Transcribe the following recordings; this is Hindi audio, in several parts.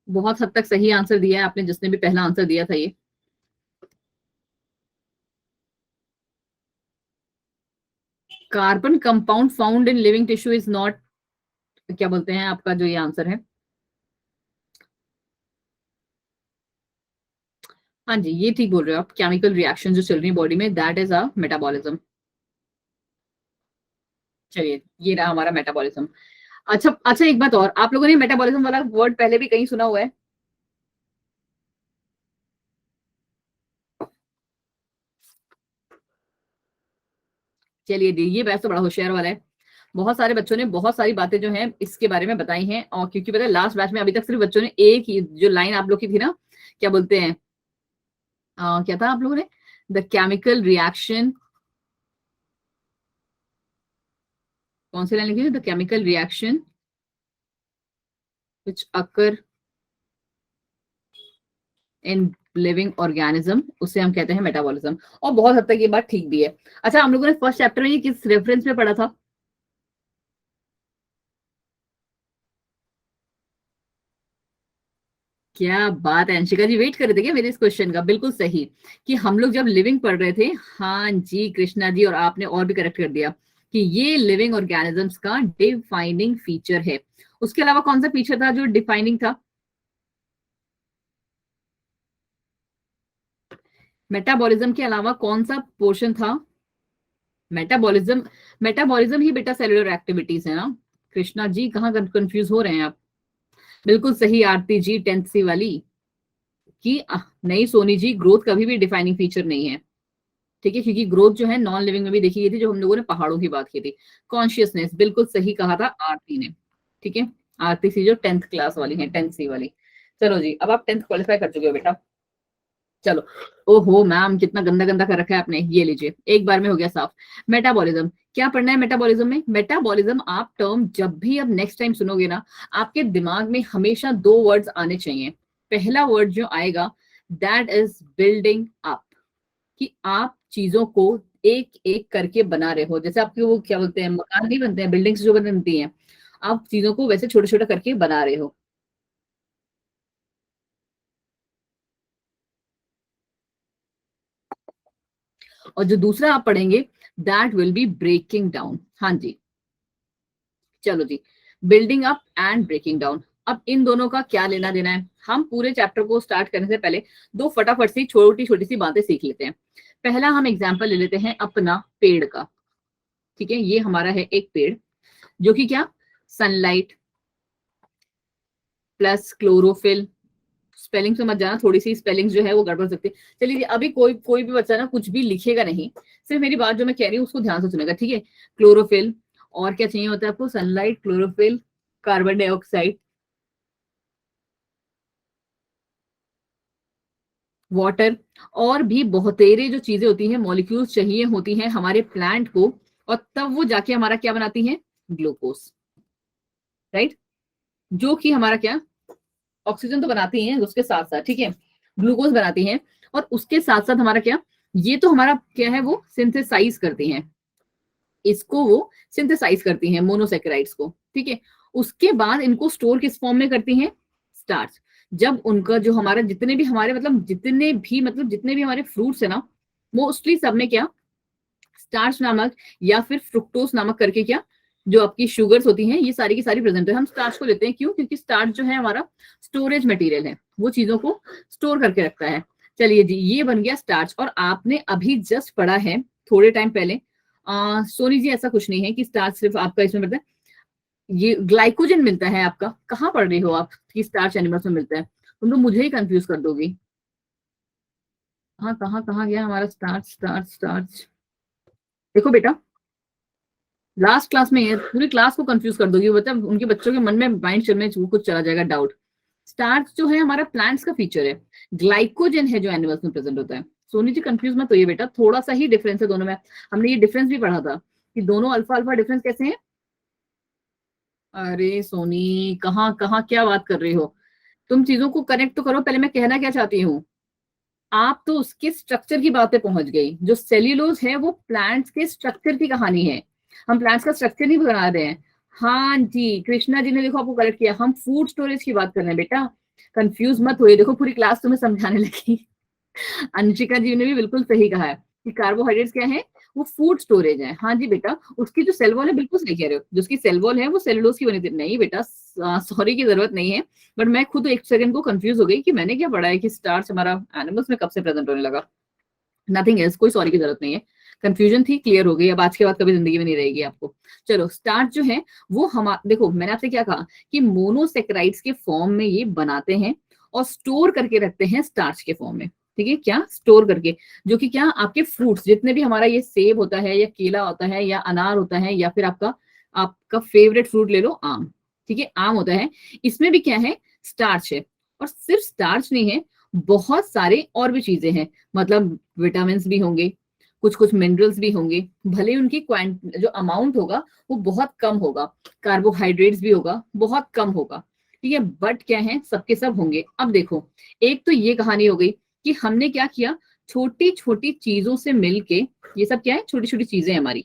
बहुत हद तक सही आंसर दिया है आपने, जिसने भी पहला आंसर दिया था ये। Carbon compound found in living tissue is not, क्या बोलते हैं आपका जो ये आंसर है? हाँ जी, ये ठीक बोल रहे हो आप। केमिकल रिएक्शन जो चल रही है बॉडी में, दैट इज अ मेटाबॉलिज्म। चलिए, ये रहा हमारा मेटाबॉलिज्म। अच्छा अच्छा, एक बात और, आप लोगों ने मेटाबॉलिज्म वाला वर्ड पहले भी कहीं सुना हुआ है? चलिए दी, ये वैसे तो बड़ा होशियार वाला है। बहुत सारे बच्चों ने बहुत सारी बातें जो हैं इसके बारे में बताई हैं, और क्योंकि पता है लास्ट बैच में अभी तक सिर्फ बच्चों ने एक ही जो लाइन आप लोग की थी ना, क्या बोलते हैं, क्या था आप लोगों ने, द केमिकल रिएक्शन, कौन सी लाइन लिखी थी, the chemical reaction which occur in living organism, उसे हम कहते हैं मेटाबॉलिज्म। और बहुत हद तक ये बात ठीक भी है। अच्छा, हम लोगों ने फर्स्ट चैप्टर में ये किस रेफरेंस में पढ़ा था? क्या बात है अंशिका जी, वेट कर रहे थे क्या मेरे इस क्वेश्चन का? बिल्कुल सही, कि हम लोग जब लिविंग पढ़ रहे थे। हाँ जी कृष्णा जी, और आपने और भी करेक्ट कर दिया कि ये लिविंग ऑर्गेनिजम्स का डिफाइनिंग फीचर है। उसके अलावा कौन सा फीचर था जो डिफाइनिंग था? मेटाबॉलिज्म के अलावा कौन सा पोर्शन था? मेटाबॉलिज्म, मेटाबॉलिज्म ही बेटा सेलुलर एक्टिविटीज है ना। कृष्णा जी कहाँ कंफ्यूज हो रहे हैं आप? बिल्कुल सही आरती जी, 10th सी वाली, कि नहीं सोनी जी, ग्रोथ कभी भी डिफाइनिंग फीचर नहीं है। ठीक है, क्योंकि ग्रोथ जो है नॉन लिविंग में भी देखी गई थी, जो हम लोगों ने पहाड़ों की बात की थी। कॉन्शियसनेस, बिल्कुल सही कहा था आरती ने। ठीक है, आरती सी जो 10th क्लास वाली है, 10th सी वाली। चलो जी, अब आप 10th क्वालिफाई कर चुके हो बेटा। चलो। ओहो मैम, कितना गंदा गंदा कर रखा है आपने, ये लीजिए, एक बार में हो गया साफ। मेटाबॉलिज्म, क्या पढ़ना है मेटाबॉलिज्म में? मेटाबॉलिज्म आप टर्म जब भी अब नेक्स्ट टाइम सुनोगे ना, आपके दिमाग में हमेशा दो वर्ड्स आने चाहिए। पहला वर्ड जो आएगा, दैट इज बिल्डिंग अप, कि आप चीजों को एक एक करके बना रहे हो। जैसे आपके वो क्या बोलते हैं, मकान नहीं बनते हैं, बिल्डिंग्स जो बनती हैं, आप चीजों को वैसे छोटे छोटे करके बना रहे हो। और जो दूसरा आप पढ़ेंगे, that will be breaking down. हाँ जी, चलो जी, building up and breaking down. अब इन दोनों का क्या लेना देना है, हम पूरे चैप्टर को स्टार्ट करने से पहले दो फटाफट सी छोटी छोटी सी बातें सीख लेते हैं। पहला हम एग्जाम्पल ले लेते हैं अपना पेड़ का। ठीक है, ये हमारा है एक पेड़, जो कि क्या, सनलाइट प्लस क्लोरोफिल। स्पेलिंग से मत जाना, थोड़ी सी स्पेलिंग जो है वो गड़बड़ सकती है। चलिए जी, अभी कोई कोई भी बच्चा ना कुछ भी लिखेगा नहीं, सिर्फ मेरी बात जो मैं कह रही हूँ उसको ध्यान से सुनेगा, ठीक है? क्लोरोफिल, और क्या चाहिए होता है आपको? Sunlight, chlorophyll, carbon dioxide, water, और भी बहुतेरे जो चीजें होती हैं, मॉलिक्यूल्स चाहिए होती हैं हमारे प्लांट को, और तब वो जाके हमारा क्या बनाती हैं? ग्लूकोज। राइट, जो कि हमारा क्या, ऑक्सीजन तो बनाती हैं उसके साथ साथ, ठीक है, ग्लूकोज बनाती हैं, और उसके साथ साथ हमारा क्या, ये तो हमारा क्या है, वो सिंथेसाइज करती हैं, इसको वो सिंथेसाइज करती हैं मोनोसेकेराइड्स को। ठीक है, उसके बाद इनको स्टोर किस फॉर्म में करती हैं? स्टार्च। जब उनका जो हमारा जितने भी हमारे जितने भी हमारे फ्रूट्स है ना, मोस्टली सब में क्या, स्टार्च नामक या फिर फ्रुक्टोस नामक करके क्या, जो आपकी शुगर्स होती हैं, ये सारी की सारी प्रेजेंट है। हम स्टार्च को लेते हैं क्यों? क्योंकि स्टार्च जो है हमारा स्टोरेज मटेरियल है, वो चीजों को स्टोर करके रखता है। चलिए जी, ये बन गया स्टार्च। और आपने अभी जस्ट पढ़ा है थोड़े टाइम पहले, सोनी जी, ऐसा कुछ नहीं है कि स्टार्च सिर्फ आपका इसमें मिलता है, ये ग्लाइकोजन मिलता है आपका। कहाँ पढ़ रही हो आप कि स्टार्च एनिमल्स में मिलता है? तुम तो मुझे ही कंफ्यूज कर दोगी। हाँ, कहाँ कहाँ गया हमारा स्टार्च, स्टार्च, स्टार्च? देखो बेटा, लास्ट क्लास में है, पूरी क्लास को कंफ्यूज कर दोगी, मतलब उनके बच्चों के मन में माइंड में कुछ चला जाएगा डाउट। स्टार्च जो है हमारा प्लांट्स का फीचर है, ग्लाइकोजन है जो एनिमल्स में प्रेजेंट होता है। सोनी जी कंफ्यूज मत होइए बेटा, थोड़ा सा ही डिफरेंस है दोनों में। हमने ये डिफरेंस भी पढ़ा था कि दोनों अल्फा अल्फा डिफरेंस कैसे हैं। अरे सोनी, कहाँ कहाँ क्या बात कर रही हो? तुम चीजों को कनेक्ट तो करो पहले, मैं कहना क्या चाहती हूँ। आप तो उसके स्ट्रक्चर की बातें पहुंच गई, जो सेल्यूलोज है वो प्लांट्स के स्ट्रक्चर की कहानी है। हम प्लांट्स का स्ट्रक्चर नहीं बना रहे हैं। हाँ जी, कृष्णा जी ने देखो आपको करेक्ट किया, हम फूड स्टोरेज की बात कर रहे हैं बेटा। कंफ्यूज मत होइए, देखो पूरी क्लास तुम्हें समझाने लगी। अंशिका जी ने भी बिल्कुल सही कहा है कि कार्बोहाइड्रेट्स क्या है, वो फूड स्टोरेज है। हाँ जी बेटा, उसकी जो सेल वॉल है, बिल्कुल सही कह रहे हो, जिसकी सेल वॉल है वो सेलुलोज की बनी थी। नहीं बेटा, सॉरी की जरूरत नहीं है, बट मैं खुद एक सेकंड को कंफ्यूज हो गई कि मैंने क्या पढ़ा है कि स्टार्च हमारा एनिमल्स में कब से प्रेजेंट होने लगा। नथिंग एल्स, कोई सॉरी की जरूरत नहीं है, कंफ्यूजन थी, क्लियर हो गई, अब आज के बाद कभी जिंदगी में नहीं रहेगी आपको। चलो, स्टार्च जो है वो हम देखो, मैंने आपसे क्या कहा कि मोनोसेक्राइड्स के फॉर्म में ये बनाते हैं और स्टोर करके रखते हैं स्टार्च के फॉर्म में। ठीक है, क्या स्टोर करके, जो कि क्या आपके फ्रूट्स जितने भी, हमारा ये सेब होता है या केला होता है या अनार होता है या फिर आपका आपका फेवरेट फ्रूट ले लो, आम। ठीक है, आम होता है, इसमें भी क्या है, स्टार्च है। और सिर्फ स्टार्च नहीं है, बहुत सारे और भी चीजें हैं, मतलब विटामिन भी होंगे, कुछ कुछ मिनरल्स भी होंगे, भले उनकी जो अमाउंट होगा वो बहुत कम होगा, कार्बोहाइड्रेट्स भी होगा, बहुत कम होगा। ठीक है, बट क्या है, सबके सब होंगे। अब देखो, एक तो ये कहानी हो गई कि हमने क्या किया, छोटी छोटी चीजों से मिलके, ये सब क्या है, छोटी छोटी चीजें हमारी।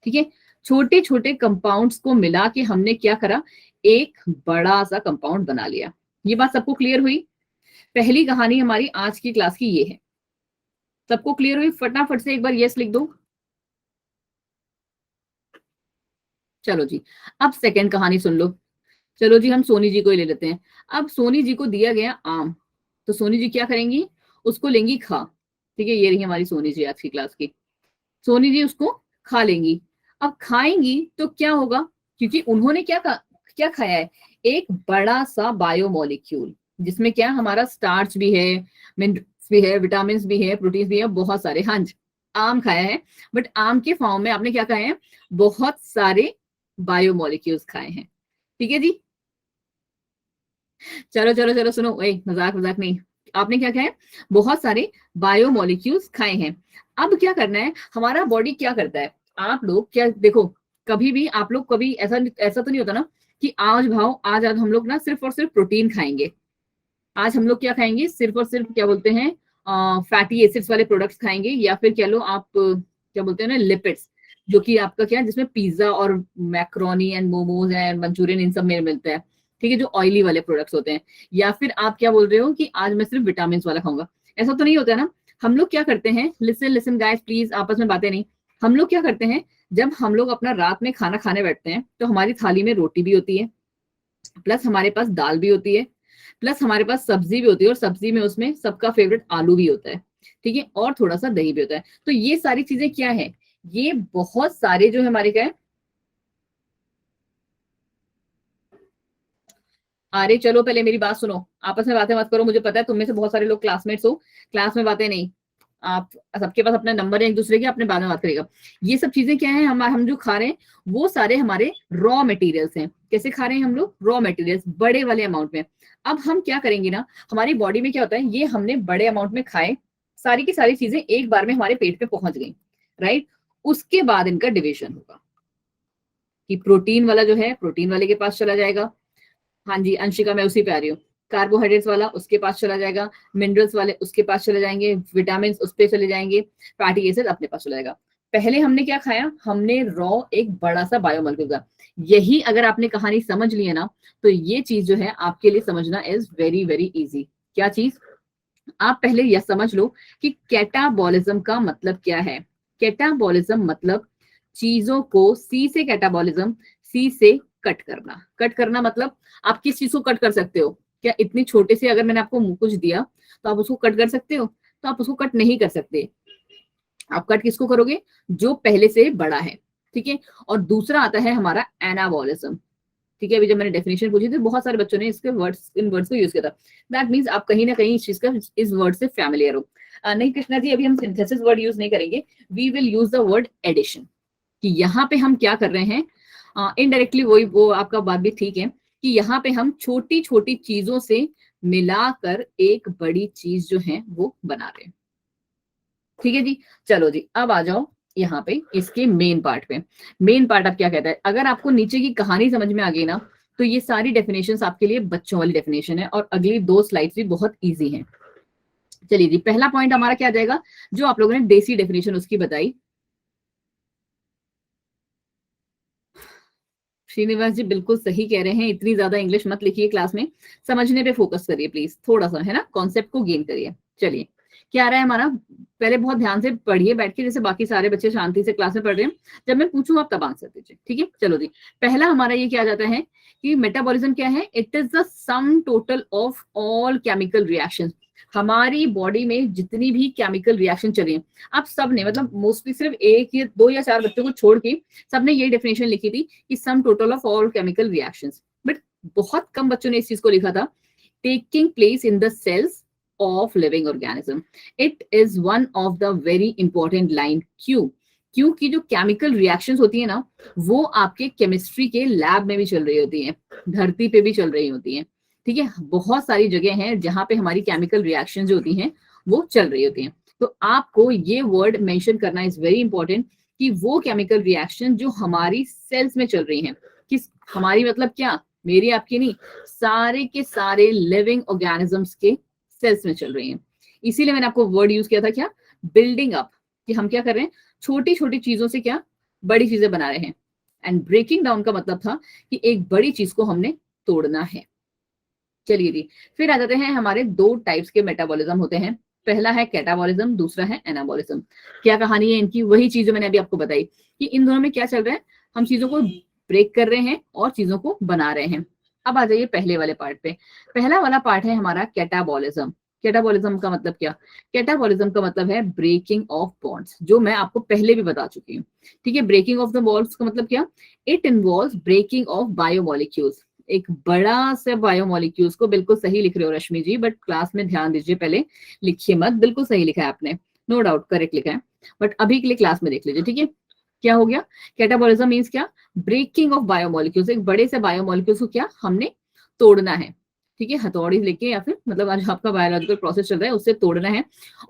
ठीक है, छोटे छोटे कंपाउंड्स को मिला के हमने क्या करा, एक बड़ा सा कंपाउंड बना लिया। ये बात सबको क्लियर हुई? पहली कहानी हमारी आज की क्लास की ये है। सबको क्लियर हुई? फटाफट से एक बार यस लिख दो। चलो जी, अब सेकंड कहानी सुन लो। चलो जी, हम सोनी जी को ही ले लेते हैं। अब सोनी जी को दिया गया आम, तो सोनी जी क्या करेंगी, उसको लेंगी खा। ठीक है, ये रही हमारी सोनी जी आज की क्लास की। सोनी जी उसको खा लेंगी। अब खाएंगी तो क्या होगा, क्योंकि उन्होंने क्या खाया है, एक बड़ा सा बायोमोलिक्यूल, जिसमें क्या हमारा स्टार्च भी है, मिनरल्स भी है, विटामिन भी है, प्रोटीन भी है, बहुत सारे। हाँ जी, आम खाया है, बट आम के फॉर्म में आपने क्या खाए हैं, बहुत सारे बायोमोलिक्यूल्स खाए हैं। ठीक है जी, चलो चलो चलो सुनो, मजाक मजाक नहीं, आपने क्या खाया, बहुत सारे बायोमोलिक्यूल्स खाए हैं। अब क्या करना है, हमारा बॉडी क्या करता है, आप लोग क्या देखो, कभी भी आप लोग कभी ऐसा ऐसा तो नहीं होता ना कि आज हम लोग ना सिर्फ और सिर्फ प्रोटीन खाएंगे। आज हम लोग क्या खाएंगे, सिर्फ और सिर्फ क्या बोलते हैं, फैटी एसिड्स वाले प्रोडक्ट्स खाएंगे, या फिर कह लो आप क्या बोलते हैं ना, लिपिड्स, जो कि आपका क्या है, जिसमें पिज्जा और macaroni and momos and Manchurian इन सब में मिलता है। ठीक है, जो ऑयली वाले प्रोडक्ट्स होते हैं। या फिर आप क्या बोल रहे हो कि आज मैं सिर्फ विटामिन वाला खाऊंगा, ऐसा तो नहीं होता है ना। हम लोग क्या करते हैं, लिसन लिसन गाइस प्लीज, आपस में बातें नहीं। हम लोग क्या करते हैं, जब हम लोग अपना रात में खाना खाने बैठते हैं, तो हमारी थाली में रोटी भी होती है, प्लस हमारे पास दाल भी होती है, प्लस हमारे पास सब्जी भी होती है, और सब्जी में उसमें सबका फेवरेट आलू भी होता है। ठीक है, और थोड़ा सा दही भी होता है। तो ये सारी चीजें क्या है, ये बहुत सारे जो है हमारे क्या है, अरे चलो पहले मेरी बात सुनो, आपस में बातें मत करो, मुझे पता है तुम में से बहुत सारे लोग क्लासमेट्स हो, क्लास में बातें नहीं। आप सबके पास अपना नंबर है एक दूसरे के, अपने बाद में बात करेगा। ये सब चीजें क्या है, हम जो खा रहे हैं वो सारे हमारे रॉ मटेरियल्स हैं। कैसे खा रहे हैं हम लोग, रॉ मटेरियल्स बड़े वाले अमाउंट में। अब हम क्या करेंगे ना, हमारी बॉडी में क्या होता है, ये हमने बड़े अमाउंट में खाए, सारी की सारी चीजें एक बार में हमारे पेट पे पहुंच गई, राइट। उसके बाद इनका डिविजन होगा कि प्रोटीन वाला जो है प्रोटीन वाले के पास चला जाएगा। हाँ जी अंशिका, मैं उसी पे आ रही हूँ। कार्बोहाइड्रेट्स वाला उसके पास चला जाएगा, मिनरल्स वाले उसके पास चले जाएंगे, विटामिन उस पे चले जाएंगे, फैटी एसिड अपने पास चला जाएगा। पहले हमने क्या खाया, हमने रॉ एक बड़ा सा बायोमोलिक्यूल का। यही अगर आपने कहानी समझ ली है ना, तो ये चीज जो है आपके लिए समझना इज वेरी वेरी इजी। क्या चीज, आप पहले यह समझ लो कि कैटाबॉलिज्म का मतलब क्या है। कैटाबॉलिज्म मतलब चीजों को, सी से कैटाबॉलिज्म, सी से कट करना। कट करना मतलब आप किस चीज को कट कर सकते हो, क्या इतनी छोटे से अगर मैंने आपको कुछ दिया तो आप उसको कट कर सकते हो, तो आप उसको कट नहीं कर सकते। आप कट किसको करोगे, जो पहले से बड़ा है। ठीक है, और दूसरा आता है हमारा एनाबॉलिज्म। ठीक है, अभी जब मैंने डेफिनेशन पूछी थी, बहुत सारे बच्चों ने इसके वर्ड्स, इन वर्ड्स को यूज किया था। दैट मीन्स आप कहीं ना कहीं इस चीज का, इस वर्ड से फैमिलियर हो। नहीं कृष्णा जी, अभी हम सिंथेसिस वर्ड यूज नहीं करेंगे, we will use the word addition. कि यहाँ पे हम क्या कर रहे हैं, इनडायरेक्टली वही, वो आपका बात भी ठीक है, कि यहाँ पे हम छोटी छोटी चीजों से मिलाकर एक बड़ी चीज जो है वो बना रहे हैं। ठीक है जी, चलो जी, अब आ जाओ यहाँ पे इसके मेन पार्ट पे। मेन पार्ट अब क्या कहता है, अगर आपको नीचे की कहानी समझ में आ गई ना, तो ये सारी डेफिनेशंस आपके लिए बच्चों वाली डेफिनेशन है, और अगली दो स्लाइड्स भी बहुत इजी हैं। चलिए जी, पहला पॉइंट हमारा क्या जाएगा, जो आप लोगों ने देसी डेफिनेशन उसकी बताई। श्रीनिवास जी बिल्कुल सही कह रहे हैं, इतनी ज्यादा इंग्लिश मत लिखिए क्लास में, समझने पे फोकस करिए प्लीज, थोड़ा सा है ना, कॉन्सेप्ट को गेन करिए। चलिए क्या आ रहा है हमारा, पहले बहुत ध्यान से पढ़िए बैठ के, जैसे बाकी सारे बच्चे शांति से क्लास में पढ़ रहे हैं, जब मैं पूछूं आप तब आंसर दीजिए, ठीक है। चलो जी, पहला हमारा ये क्या आ जाता है कि मेटाबॉलिज्म क्या है, it is the some total of all chemical reaction. हमारी बॉडी में जितनी भी केमिकल रिएक्शन चल रही है, आप सबने मतलब मोस्टली सिर्फ एक या दो या चार बच्चों को छोड़ के सबने ये डेफिनेशन लिखी थी कि sum total of all chemical reactions, but बहुत कम बच्चों ने इस चीज को लिखा था, taking place in the cells of living organism. It is one of the very important line. क्यों? क्योंकि जो केमिकल रिएक्शंस होती है ना, वो आपके केमिस्ट्री के लैब में भी चल रही होती है, धरती पे भी चल रही होती है, ठीक है। बहुत सारी जगह हैं जहां पे हमारी केमिकल रिएक्शन जो होती हैं वो चल रही होती हैं। तो आपको ये वर्ड मेंशन करना इज वेरी इंपॉर्टेंट कि वो केमिकल रिएक्शन जो हमारी सेल्स में चल रही हैं, किस हमारी मतलब क्या, मेरी आपकी नहीं, सारे के सारे लिविंग ऑर्गेनिजम्स के सेल्स में चल रही हैं। इसीलिए मैंने आपको वर्ड यूज किया था क्या, बिल्डिंग अप, कि हम क्या कर रहे हैं, छोटी छोटी चीजों से क्या बड़ी चीजें बना रहे हैं। एंड ब्रेकिंग डाउन का मतलब था कि एक बड़ी चीज को हमने तोड़ना है। चलिए जी, फिर आ जाते हैं हमारे दो टाइप्स के मेटाबॉलिज्म होते हैं, पहला है कैटाबॉलिज्म, दूसरा है एनाबॉलिज्म। क्या कहानी है इनकी, वही चीज जो मैंने अभी आपको बताई कि इन दोनों में क्या चल रहा है, हम चीजों को ब्रेक कर रहे हैं और चीजों को बना रहे हैं। अब आ जाइए पहले वाले पार्ट पे। पहला वाला पार्ट है हमारा कैटाबॉलिज्म। कैटाबॉलिज्म का मतलब क्या, कैटाबॉलिज्म का मतलब है ब्रेकिंग ऑफ बॉन्ड्स, जो मैं आपको पहले भी बता चुकी हूँ, ठीक है। ब्रेकिंग ऑफ द बॉन्ड्स का मतलब क्या, it involves breaking of biomolecules, एक बड़ा से बायोमोलिक्यूल्स को, बिल्कुल सही लिख रहे हो रश्मि जी, बट क्लास में ध्यान दीजिए, पहले लिखिए मत, बिल्कुल सही लिखा है आपने, नो डाउट करेक्ट लिखा है, बट अभी के लिए क्लास में देख लीजिए, ठीक है। क्या हो गया, कैटाबॉलिज्म मींस क्या, ब्रेकिंग ऑफ बायोमोलिक्यूल्स, एक बड़े से बायोमोलिक्यूल्स को क्या हमने तोड़ना है, ठीक है, हथौड़ी लेके या फिर मतलब आज आपका बायोलॉजिकल प्रोसेस चल रहा है उससे तोड़ना है।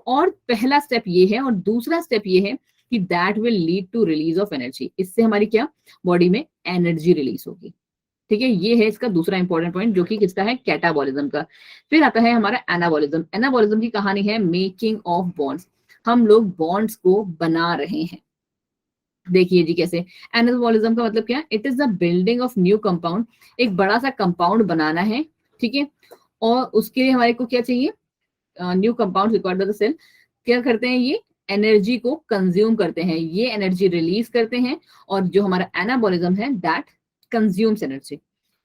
और पहला स्टेप ये है, और दूसरा स्टेप ये है कि that will lead to release of energy, इससे हमारी क्या बॉडी में एनर्जी रिलीज होगी, ठीक है। ये है इसका दूसरा इंपॉर्टेंट पॉइंट, जो कि किसका है, कैटाबॉलिज्म का। फिर आता है हमारा एनाबॉलिज्म। एनाबॉलिज्म की कहानी है मेकिंग ऑफ बॉन्ड्स, हम लोग बॉन्ड्स को बना रहे हैं। देखिए जी कैसे, एनाबॉलिज्म का मतलब क्या, it is the building of new compound, एक बड़ा सा कंपाउंड बनाना है, ठीक है। और उसके लिए हमारे को क्या चाहिए, new compound required by the cell. क्या करते हैं ये, एनर्जी को कंज्यूम करते हैं, ये एनर्जी रिलीज करते हैं, और जो हमारा एनाबॉलिज्म है दैट कंज्यूम्स एनर्जी,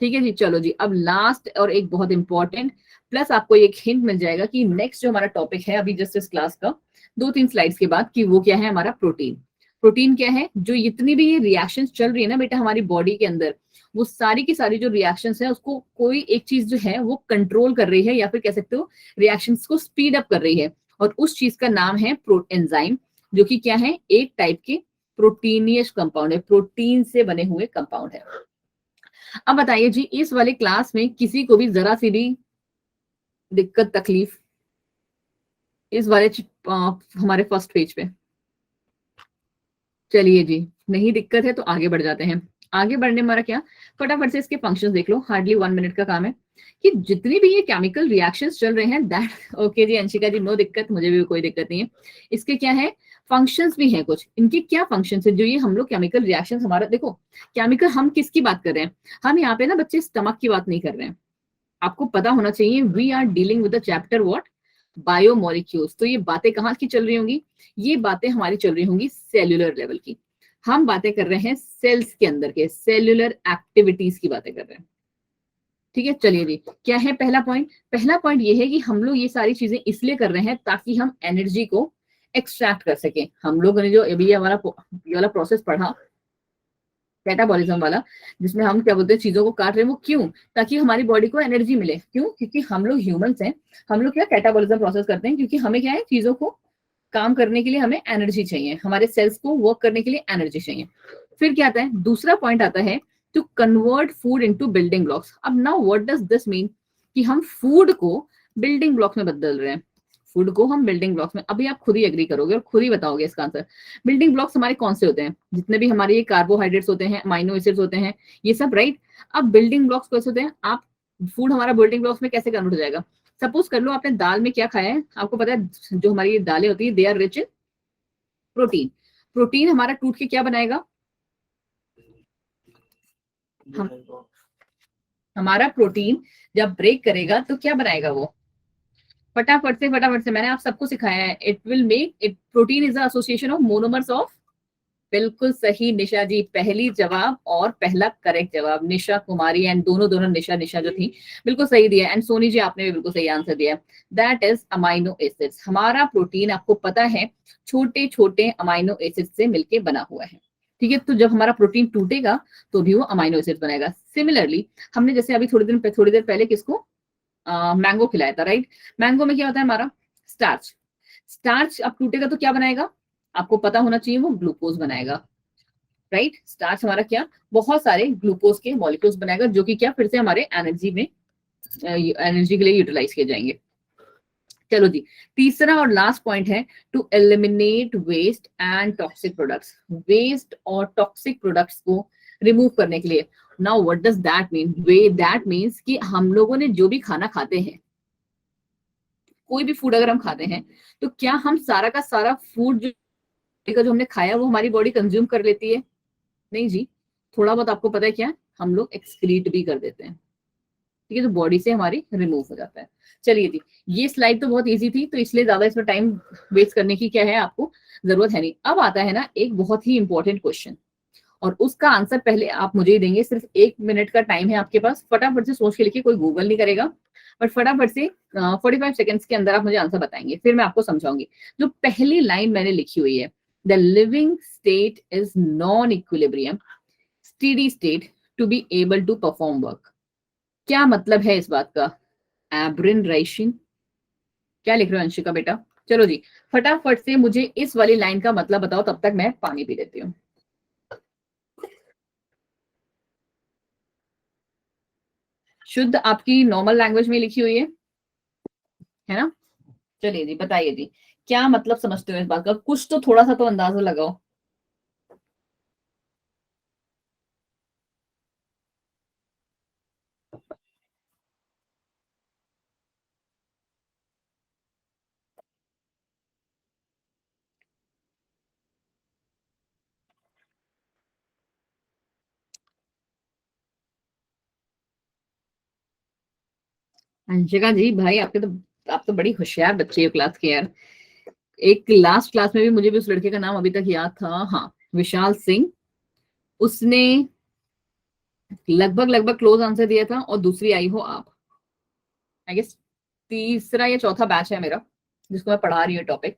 ठीक है जी। चलो जी, अब लास्ट और एक बहुत इंपॉर्टेंट, प्लस आपको एक हिंट मिल जाएगा कि नेक्स्ट जो हमारा टॉपिक है अभी जस्ट इस क्लास का 2-3 स्लाइड्स के बाद, कि वो क्या है हमारा प्रोटीन। प्रोटीन क्या है, जो इतनी भी ये रिएक्शंस चल रही है ना बेटा हमारी बॉडी के अंदर, वो सारी की सारी जो रिएक्शंस है उसको कोई एक चीज जो है वो कंट्रोल कर रही है, या फिर कह सकते हो रिएक्शंस को स्पीड अप कर रही है, और उस चीज का नाम है एंजाइम, जो कि क्या है, एक टाइप के प्रोटीनियस कंपाउंड है, प्रोटीन से बने हुए कंपाउंड है। अब बताइए जी, इस वाले क्लास में किसी को भी जरा सी भी दिक्कत तकलीफ इस वाले हमारे फर्स्ट पेज पे, चलिए जी, नहीं दिक्कत है तो आगे बढ़ जाते हैं। आगे बढ़ने में हमारा क्या, फटाफट से इसके फंक्शंस देख लो, हार्डली 1 मिनट का काम है, कि जितनी भी ये केमिकल रिएक्शंस चल रहे हैं दैट ओके जी, अंशिका जी नो दिक्कत, मुझे भी कोई दिक्कत नहीं है। इसके क्या है, फंक्शंस भी हैं कुछ, इनके क्या फंक्शंस है, जो ये हम लोग केमिकल रिएक्शंस हमारा, देखो केमिकल हम किसकी बात कर रहे हैं, हम यहाँ पे ना बच्चे स्टमक की बात नहीं कर रहे हैं, आपको पता होना चाहिए, we are dealing with the chapter what, biomolecules. तो ये बातें कहाँ की चल रही होंगी, ये बातें हमारी चल रही होंगी सेल्यूलर लेवल की, हम बातें कर रहे हैं सेल्स के अंदर के सेल्यूलर एक्टिविटीज की बातें कर रहे हैं, ठीक है। चलिए जी, क्या है पहला पॉइंट, पहला पॉइंट ये है कि हम लोग ये सारी चीजें इसलिए कर रहे हैं ताकि हम एनर्जी को एक्सट्रैक्ट कर सकें। हम लोगों ने जो अभी ये वाला प्रोसेस पढ़ा कैटाबॉलिज्म वाला, जिसमें हम क्या बोलते हैं चीजों को काट रहे हैं, वो क्यों, ताकि हमारी बॉडी को एनर्जी मिले। क्यों, क्योंकि हम लोग ह्यूमंस हैं, हम लोग क्या कैटाबॉलिज्म प्रोसेस करते हैं, क्योंकि हमें क्या है, चीजों को काम करने के लिए हमें एनर्जी चाहिए, हमारे सेल्स को वर्क करने के लिए एनर्जी चाहिए। फिर क्या आता है, दूसरा पॉइंट आता है to convert food into building blocks. अब now what does this mean, कि हम फूड को बिल्डिंग ब्लॉक्स में बदल रहे हैं, फूड को हम बिल्डिंग ब्लॉक्स में, अभी आप खुद ही एग्री करोगे और खुद ही बताओगे इसका आंसर। बिल्डिंग ब्लॉक्स हमारे कौन से होते हैं, जितने भी हमारे ये कार्बोहाइड्रेट्स होते हैं, अमाइनो एसिड्स होते हैं, ये सब, राइट। अब बिल्डिंग ब्लॉक्स कैसे होते हैं, आप फूड हमारा बिल्डिंग ब्लॉक्स में कैसे कन्वर्ट हो जाएगा, सपोज कर लो आपने दाल में क्या खाया है, आपको पता है जो हमारी ये दालें होती है they are rich in protein, protein हमारा टूट के क्या बनाएगा, हमारा प्रोटीन जब ब्रेक करेगा तो क्या बनाएगा वो? फटाफट से मैंने आप सबको सिखाया है, it will make it, protein is the association of monomers of, बिल्कुल सही निशा जी, पहली जवाब और पहला करेक्ट जवाब, निशा कुमारी एंड दोनों दोनों निशा निशा जो थी बिल्कुल सही दिया, एंड सोनी जी आपने भी बिल्कुल सही आंसर दिया। That is amino acids. हमारा प्रोटीन आपको पता है छोटे छोटे अमाइनो एसिड से मिलके बना हुआ है, ठीक है। तो जब हमारा प्रोटीन टूटेगा तो भी वो अमाइनो एसिड बनाएगा। सिमिलरली हमने जैसे अभी थोड़ी देर पहले किसको मैंगो खिलाया था, राइट। मैंगो में क्या होता है हमारा स्टार्च, स्टार्च अब टूटेगा तो क्या बनाएगा, आपको पता होना चाहिए, वो ग्लूकोज बनाएगा, राइट। स्टार्च हमारा क्या, बहुत सारे ग्लूकोज के मॉलिक्यूल्स बनाएगा, जो कि क्या फिर से हमारे एनर्जी में, एनर्जी के लिए यूटिलाइज किए जाएंगे। चलो जी, तीसरा और लास्ट पॉइंट है to eliminate waste and toxic products. Waste और टॉक्सिक प्रोडक्ट्स को रिमूव करने के लिए, now what does that mean? Way that means कि हम लोगों ने जो भी खाना खाते हैं, कोई भी फूड अगर हम खाते हैं, तो क्या हम सारा का सारा फूड जो हमने खाया वो हमारी बॉडी कंज्यूम कर लेती है? नहीं जी, थोड़ा बहुत आपको पता है क्या, हम लोग एक्सक्रीट भी कर देते हैं, ठीक है, तो बॉडी से हमारी रिमूव हो जाता है। चलिए जी, ये स्लाइड तो बहुत इजी थी, तो इसलिए ज्यादा इसमें टाइम वेस्ट करने की क्या है, आपको जरूरत है नहीं। अब आता है ना एक बहुत ही इंपॉर्टेंट क्वेश्चन, और उसका आंसर पहले आप मुझे ही देंगे, सिर्फ 1 मिनट का टाइम है आपके पास, फटाफट से सोच के लिखिए, कोई गूगल नहीं करेगा, बट फटाफट से 45 सेकेंड्स के अंदर आप मुझे आंसर बताएंगे, फिर मैं आपको समझाऊंगी। जो पहली लाइन मैंने लिखी हुई है, the living state is non equilibrium steady state to be able to perform work, क्या मतलब है इस बात का? एब्रिन राइशिन, क्या लिख रहे हो अंशिका बेटा? चलो जी, फटाफट से मुझे इस वाली लाइन का मतलब बताओ, तब तक मैं पानी पी लेती हूँ। शुद्ध आपकी नॉर्मल लैंग्वेज में लिखी हुई है ना? चलिए जी, बताइए जी, क्या मतलब समझते हो इस बात का, कुछ तो थोड़ा सा तो अंदाजा लगाओ। अंशिका जी भाई, आपके तो, आप तो बड़ी होशियार बच्ची हो क्लास के यार। एक लास्ट क्लास में भी मुझे भी उस लड़के का नाम अभी तक याद था, हाँ, विशाल सिंह, उसने लगभग लगभग क्लोज आंसर दिया था, और दूसरी आई हो आप, आई गेस तीसरा या चौथा बैच है मेरा जिसको मैं पढ़ा रही हूँ टॉपिक।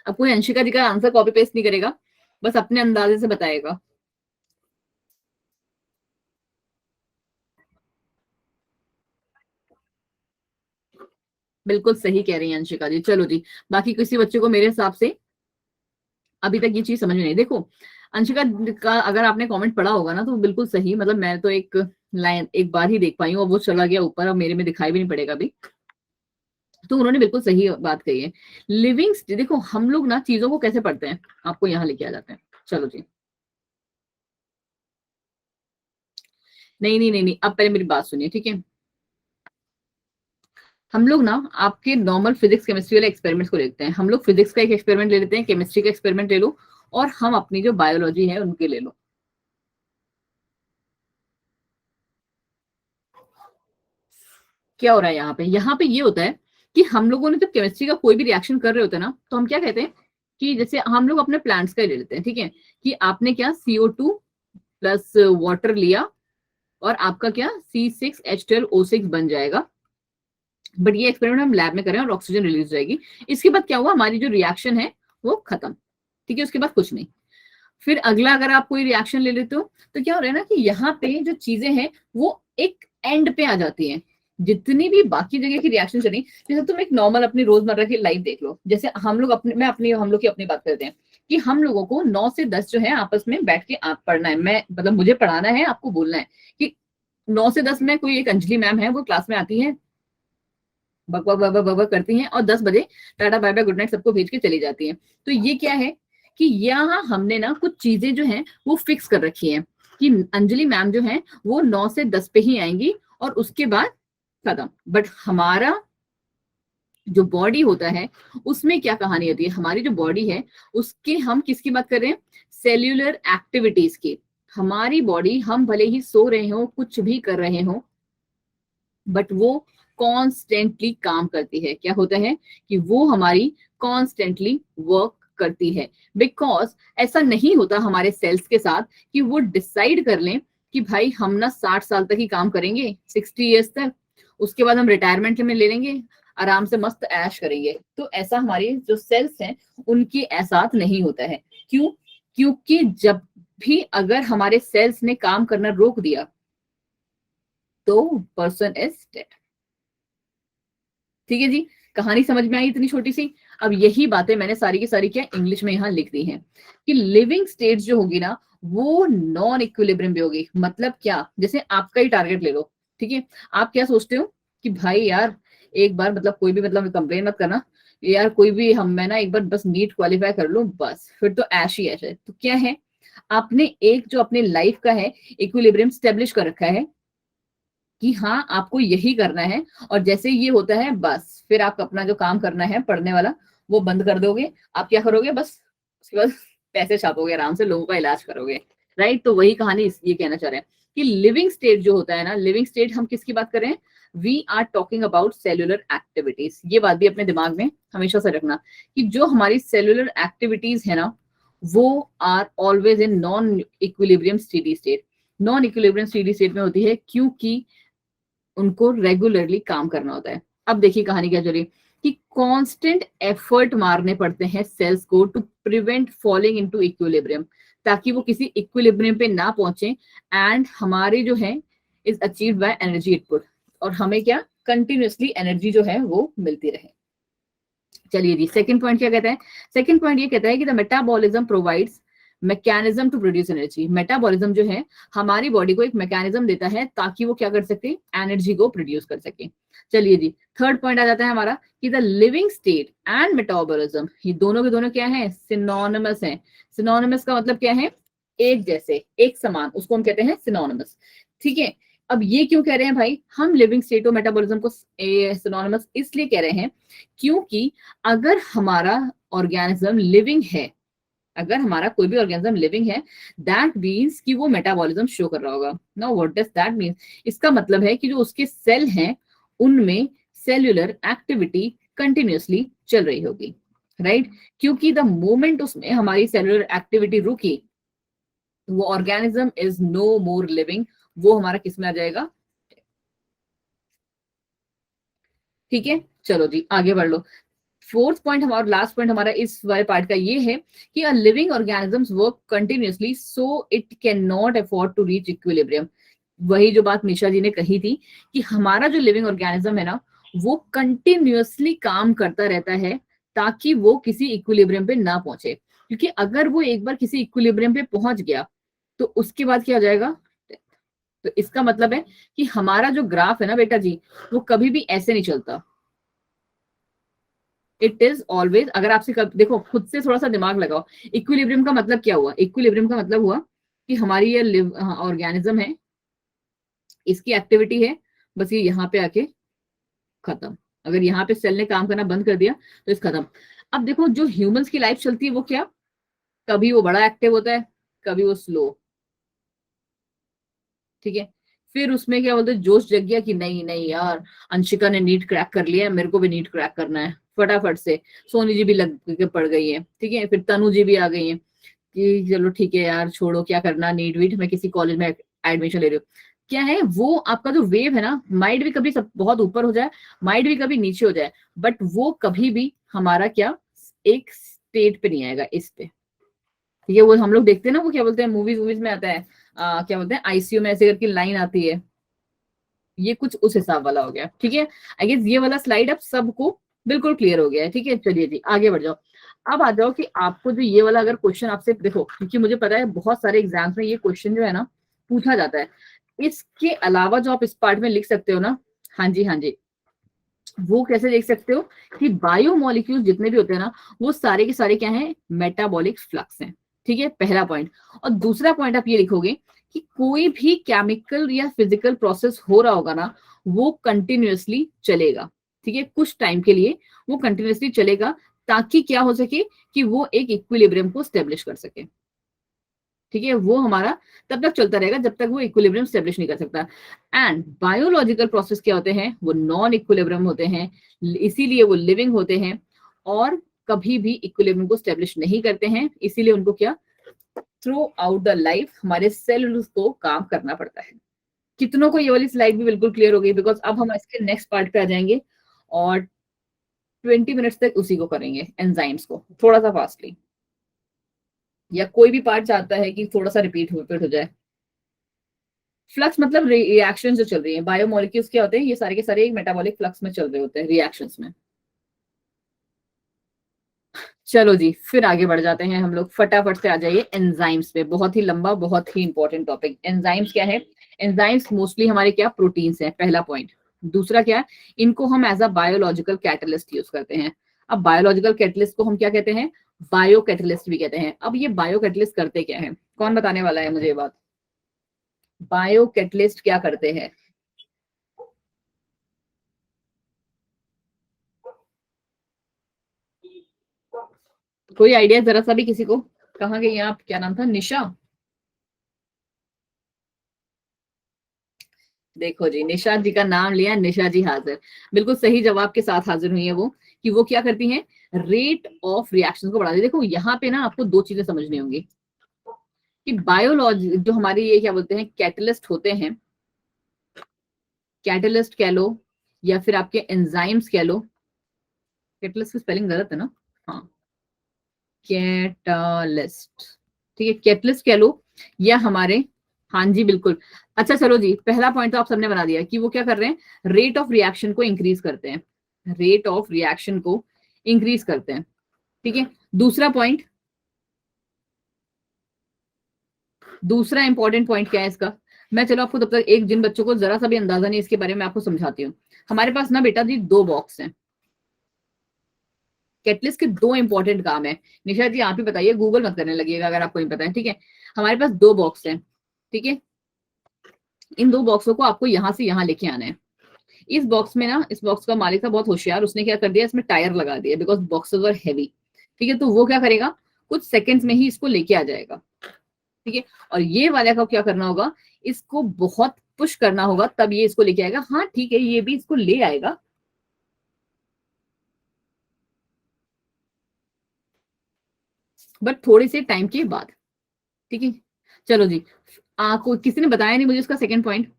अब कोई अंशिका जी का आंसर कॉपी पेस्ट नहीं करेगा, बस अपने अंदाजे से बताएगा। बिल्कुल सही कह रही है अंशिका जी। चलो जी, बाकी किसी बच्चे को मेरे हिसाब से अभी तक ये चीज समझ में नहीं, देखो अंशिका का अगर आपने कमेंट पढ़ा होगा ना, तो बिल्कुल सही, मतलब मैं तो एक लाइन एक बार ही देख पाई हूँ, और वो चला गया ऊपर, अब मेरे में दिखाई भी नहीं पड़ेगा अभी। तो उन्होंने बिल्कुल सही बात कही है। लिविंग, देखो हम लोग ना चीजों को कैसे पढ़ते हैं, आपको यहाँ लेके आ जाते हैं। चलो जी, नहीं नहीं नहीं नहीं, अब पहले मेरी बात सुनिए, ठीक है। हम लोग ना आपके नॉर्मल फिजिक्स केमिस्ट्री वाले एक्सपेरिमेंट्स को लेते हैं, हम लोग फिजिक्स का एक एक्सपेरिमेंट ले लेते हैं, केमिस्ट्री का एक्सपेरिमेंट ले लो, और हम अपनी जो बायोलॉजी है उनके ले लो। क्या हो रहा है यहाँ पे ये होता है कि हम लोगों ने जब केमिस्ट्री का कोई भी रिएक्शन कर रहे होते हैं ना, तो हम क्या कहते हैं कि जैसे हम लोग अपने प्लांट्स का ही ले लेते हैं, ठीक है, कि आपने क्या CO2 प्लस वाटर लिया, और आपका क्या C6H12O6 बन जाएगा, बट ये एक्सपेरिमेंट हम लैब में करें और ऑक्सीजन रिलीज हो जाएगी। इसके बाद क्या हुआ, हमारी जो रिएक्शन है वो खत्म, ठीक है, उसके बाद कुछ नहीं। फिर अगला अगर आप कोई रिएक्शन ले लेते हो, तो क्या हो रहा है ना कि यहाँ पे जो चीजें हैं वो एक एंड पे आ जाती हैं, जितनी भी बाकी जगह की रिएक्शन चली, जैसे तुम एक नॉर्मल अपनी रोजमर्रा की लाइफ देख लो, जैसे हम लोग अपने, मैं अपनी, हम लोग की अपनी बात करते हैं कि हम लोगों को 9 से 10 जो है आपस में बैठ के आप पढ़ना है, मैं मतलब मुझे पढ़ाना है, आपको बोलना है कि 9 से 10 में कोई एक अंजलि मैम है, वो क्लास में आती है, बक बक बक बक बक करती हैं, और 10 बजे tata bye bye good night सबको भेज के चली जाती हैं। तो ये क्या है कि यहाँ हमने ना कुछ चीजें जो हैं वो फिक्स कर रखी हैं कि अंजलि मैम जो है वो 9 से 10 पे ही आएंगी, और उसके बाद खत्म। बट हमारा जो बॉडी होता है उसमें क्या कहानी होती है, हमारी जो बॉडी है उसके हम किसकी बात कर रहे हैं, सेल्यूलर एक्टिविटीज की। हमारी बॉडी, हम भले ही सो रहे हो, कुछ भी कर रहे हो, बट वो कॉन्स्टेंटली काम करती है। क्या होता है कि वो हमारी कॉन्स्टेंटली वर्क करती है। बिकॉज ऐसा नहीं होता हमारे सेल्स के साथ कि वो डिसाइड कर लें कि भाई हम ना 60 साल तक ही काम करेंगे, 60 ईयर्स तक, उसके बाद हम रिटायरमेंट में ले लेंगे, आराम से मस्त ऐश करेंगे। तो ऐसा हमारे जो सेल्स हैं उनके साथ नहीं होता है। क्यों? क्योंकि जब भी अगर हमारे सेल्स ने काम करना रोक दिया तो पर्सन इज डेड। ठीक है जी, कहानी समझ में आई इतनी छोटी सी। अब यही बातें मैंने सारी की सारी क्या इंग्लिश में यहाँ लिख दी हैं कि लिविंग स्टेट जो होगी ना वो नॉन इक्विलिब्रियम भी होगी। मतलब क्या? जैसे आपका ही टारगेट ले लो, ठीक है, आप क्या सोचते हो कि भाई यार एक बार, मतलब कोई भी, मतलब कंप्लेन मत करना यार, कोई भी, हम मैं ना एक बार बस नीट क्वालिफाई कर लूं बस, फिर तो ऐश ही ऐश है। तो क्या है, आपने एक जो अपने लाइफ का है इक्विलिब्रियम स्टेब्लिश कर रखा है कि हाँ आपको यही करना है, और जैसे ये होता है बस फिर आप अपना जो काम करना है पढ़ने वाला वो बंद कर दोगे। आप क्या करोगे, बस उसके बाद पैसे छापोगे, आराम से लोगों का इलाज करोगे। राइट? तो वही कहानी ये कहना चाह रहे हैं कि लिविंग स्टेट जो होता है ना, लिविंग स्टेट हम किसकी बात कर रहे हैं? We are talking about cellular activities. ये बात भी अपने दिमाग में हमेशा से रखना कि जो हमारी सेल्यूलर एक्टिविटीज है ना वो are always in non equilibrium steady state. Non equilibrium steady state में होती है क्योंकि उनको रेगुलरली काम करना होता है। अब देखिए कहानी क्या चली कि कांस्टेंट एफर्ट मारने पड़ते हैं सेल्स को to prevent falling into equilibrium, ताकि वो किसी इक्विलिब्रियम पे ना पहुंचे, एंड हमारी जो है is achieved by energy input, और हमें क्या कंटिन्यूअसली एनर्जी जो है वो मिलती रहे। चलिए जी, सेकंड पॉइंट क्या कहता है? सेकंड पॉइंट ये कहता है कि the metabolism provides mechanism to produce energy. Metabolism जो है हमारी बॉडी को एक मैकेनिज्म देता है ताकि वो क्या कर सके, एनर्जी को प्रोड्यूस कर सके। चलिए जी, थर्ड पॉइंट आ जाता है हमारा कि the living state and metabolism, ये दोनों के दोनों क्या है? सिनोनिमस है। सिनोनिमस का मतलब क्या है? एक जैसे, एक समान, उसको हम कहते हैं सिनोनिमस। ठीक है, अब ये क्यों कह रहे हैं भाई हम लिविंग स्टेट और मेटाबॉलिज्म को सिनोनिमस? इसलिए कह रहे हैं क्योंकि अगर हमारा ऑर्गेनिज्म लिविंग है, अगर हमारा कोई भी ऑर्गेनिज्म लिविंग है, दैट मीन्स कि वो मेटाबॉलिज्म शो कर रहा होगा। Now what does that mean? इसका मतलब है कि जो उसके सेल हैं उनमें सेल्यूलर एक्टिविटी कंटिन्यूअसली चल रही होगी। राइट? क्योंकि द मोमेंट उसमें हमारी सेल्यूलर एक्टिविटी रुकी, वो organism is no more living, वो हमारा किस में आ जाएगा? ठीक है, चलो जी आगे बढ़ लो। फोर्थ पॉइंट हमारा, लास्ट पॉइंट हमारा इस वाले पार्ट का ये है कि a living organisms work continuously so it can not afford to reach equilibrium. वही जो बात निशा जी ने कही थी कि हमारा जो लिविंग ऑर्गेनिज्म है ना वो कंटिन्यूअसली काम करता रहता है ताकि वो किसी इक्विलिब्रियम पे ना पहुंचे, क्योंकि अगर वो एक बार किसी इक्विलिब्रियम पे पहुंच गया तो उसके बाद क्या हो जाएगा? तो इसका मतलब है कि हमारा जो ग्राफ है ना बेटा जी, वो कभी भी ऐसे नहीं चलता। इट इज ऑलवेज, अगर आपसे देखो खुद से थोड़ा सा दिमाग लगाओ, इक्विलिब्रियम का मतलब क्या हुआ? इक्विलिब्रियम का मतलब हुआ कि हमारी ये ऑर्गेनिज्म है, इसकी एक्टिविटी है, बस ये यहाँ पे आके खत्म। अगर यहाँ पे सेल ने काम करना बंद कर दिया तो इस खत्म। अब देखो जो ह्यूमंस की लाइफ चलती है वो क्या, कभी वो बड़ा एक्टिव होता है, कभी वो स्लो। ठीक है, फिर उसमें क्या बोलते हैं, जोश जग गया कि नहीं नहीं यार, अंशिका ने नीट क्रैक कर लिया है, मेरे को भी नीट क्रैक करना है फटाफट से। सोनी जी भी लग के पड़ गई है, ठीक है, फिर तनु जी भी आ गई है कि चलो ठीक है यार छोड़ो, क्या करना नीट वीट, मैं किसी कॉलेज में एडमिशन ले रही हूँ। क्या है वो आपका जो वेव है ना, माइंड भी कभी सब बहुत ऊपर हो जाए, माइंड भी कभी नीचे हो जाए, बट वो कभी भी हमारा क्या एक स्टेट पे नहीं आएगा, इस पे। ये वो हम लोग देखते हैं ना, वो क्या बोलते हैं, मूवीज वूवीज में आता है, क्या बोलते हैं, आईसीयू में ऐसे करके लाइन आती है, ये कुछ उस हिसाब वाला हो गया। ठीक है, आई गेस ये वाला स्लाइड अब सबको बिल्कुल क्लियर हो गया है। ठीक है, चलिए जी आगे बढ़ जाओ। अब आ जाओ कि आपको जो ये वाला अगर क्वेश्चन आपसे देखो, क्योंकि मुझे पता है बहुत सारे एग्जाम्स में ये क्वेश्चन जो है ना पूछा जाता है, इसके अलावा जो आप इस पार्ट में लिख सकते हो ना, हाँ जी हाँ जी, वो कैसे देख सकते हो कि बायोमोलिक्यूल्स जितने भी होते हैं ना वो सारे के सारे क्या हैं, मेटाबॉलिक फ्लक्स हैं। ठीक है, पहला पॉइंट। और दूसरा पॉइंट आप ये लिखोगे कि कोई भी केमिकल या फिजिकल प्रोसेस हो रहा होगा ना वो कंटिन्यूअसली चलेगा। ठीक है, कुछ टाइम के लिए वो कंटिन्यूअसली चलेगा ताकि क्या हो सके कि वो एक इक्विलिब्रियम को स्टेब्लिश कर सके। ठीक है, वो हमारा तब तक चलता रहेगा जब तक वो इक्विलिब्रियम स्टेब्लिश नहीं कर सकता। एंड बायोलॉजिकल प्रोसेस क्या होते हैं, वो नॉन इक्विलिब्रियम होते हैं, इसीलिए वो लिविंग होते हैं और कभी भी इक्विलिब्रियम को स्टेब्लिश नहीं करते हैं, इसीलिए उनको क्या थ्रू आउट द लाइफ हमारे सेल्स को काम करना पड़ता है। कितनों को ये वाली स्लाइड भी बिल्कुल क्लियर हो गई? बिकॉज अब हम इसके नेक्स्ट पार्ट पे आ जाएंगे और 20 मिनट्स तक उसी को करेंगे, एंजाइम्स को, थोड़ा सा फास्टली, या कोई भी पार्ट चाहता है कि थोड़ा सा रिपीट हो जाए। फ्लक्स मतलब रिएक्शन जो चल रही है, बायोमोलिक्यूल्स क्या होते हैं, ये सारे के सारे एक मेटाबॉलिक फ्लक्स में चल रहे होते हैं, रिएक्शंस में। चलो जी, फिर आगे बढ़ जाते हैं हम लोग, फटाफट से आ जाइए एंजाइम्स पे। बहुत ही लंबा, बहुत ही इंपॉर्टेंट टॉपिक। एंजाइम्स क्या है? एंजाइम्स मोस्टली हमारे क्या, प्रोटीन्स हैं, पहला पॉइंट। दूसरा क्या है, इनको हम as a biological catalyst use करते हैं। अब बायोलॉजिकल कैटलिस्ट को हम क्या कहते हैं, बायो कैटलिस्ट भी कहते हैं। अब ये बायो कैटलिस्ट करते क्या है, कौन बताने वाला है मुझे ये बात? बायो कैटलिस्ट क्या करते हैं? कोई आइडिया जरा सा भी किसी को? कहाँ गई आप? क्या नाम था? निशा? देखो जी, निशा जी का नाम लिया, निशा जी हाजिर। बिल्कुल सही जवाब के साथ हाजिर हुई है वो, कि वो क्या करती हैं, रेट ऑफ रिएक्शन को बढ़ाती है। देखो यहाँ पे ना आपको दो चीजें समझनी होंगी कि बायोलॉजी जो हमारे ये क्या बोलते हैं, कैटलिस्ट होते हैं, कैटलिस्ट कह लो या फिर आपके एंजाइम्स कह लो। कैटलिस्ट की स्पेलिंग गलत है ना? हाँ, कैटलिस्ट, ठीक है, कैटलिस्ट कह लो या हमारे, हाँ जी बिल्कुल। अच्छा चलो जी, पहला पॉइंट तो आप सबने बना दिया कि वो क्या कर रहे हैं, रेट ऑफ रिएक्शन को इंक्रीज करते हैं, रेट ऑफ रिएक्शन को इंक्रीज करते हैं, ठीक है। दूसरा पॉइंट, दूसरा इंपॉर्टेंट पॉइंट क्या है इसका, मैं चलो आपको तब तक, एक जिन बच्चों को जरा सा भी अंदाजा नहीं इसके बारे में, आपको समझाती हूँ। हमारे पास ना बेटा जी दो बॉक्स हैं, कैटलिस्ट के दो इंपॉर्टेंट काम है। निशा जी आप ही बताइए, गूगल मत करने लगिएगा अगर आपको नहीं पता है, ठीक है। हमारे पास दो बॉक्स हैं, ठीक है। इन दो बॉक्सों को आपको यहां से यहां लेके आना है। इस बॉक्स में ना, इस बॉक्स का मालिक था बहुत होशियार, उसने क्या कर दिया, इसमें टायर लगा दिया, बिकॉज बॉक्सेस वर हैवी, ठीक है। तो वो क्या करेगा, कुछ सेकंड्स में ही इसको लेके आ जाएगा, ठीक है। और ये वाले का क्या करना होगा, इसको बहुत पुश करना होगा तब ये इसको लेके आएगा। हाँ ठीक है, ये भी इसको ले आएगा, बट थोड़े से टाइम के बाद, ठीक है। चलो जी, को किसी ने बताया नहीं मुझे उसका सेकंड पॉइंट।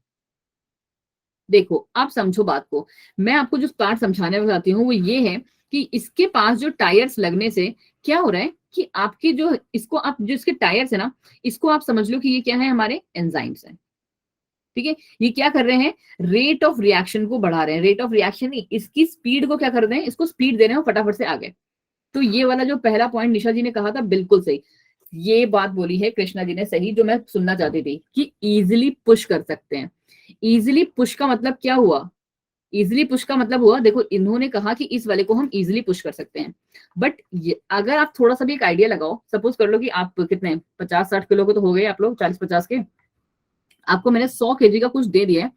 देखो आप समझो बात को, मैं आपको जो पार्ट समझाने चाहती हूँ वो ये है कि इसके पास जो टायर्स लगने से क्या हो रहा है कि आपकी जो, इसको आप जो इसके टायर्स है ना, इसको आप समझ लो कि ये क्या है, हमारे एंजाइम्स हैं, ठीक है। ये क्या कर रहे हैं, रेट ऑफ रिएक्शन को बढ़ा रहे हैं, रेट ऑफ रिएक्शन नहीं, इसकी स्पीड को क्या कर रहे हैं, इसको स्पीड दे रहे हैं फटाफट से आगे। तो ये वाला जो पहला पॉइंट निशा जी ने कहा था बिल्कुल सही, ये बात बोली है कृष्णा जी ने सही, जो मैं सुनना चाहती थी कि इजिली पुश कर सकते हैं। इजिली पुश का मतलब क्या हुआ, इजिली पुश का मतलब हुआ, देखो इन्होंने कहा कि इस वाले को हम इजिली पुश कर सकते हैं, बट अगर आप थोड़ा सा भी एक आइडिया लगाओ, सपोज कर लो कि आप कितने 50-60 किलो के तो हो गए आप लोग, 40-50 के, आपको मैंने 100 kg का कुछ दे दिया है,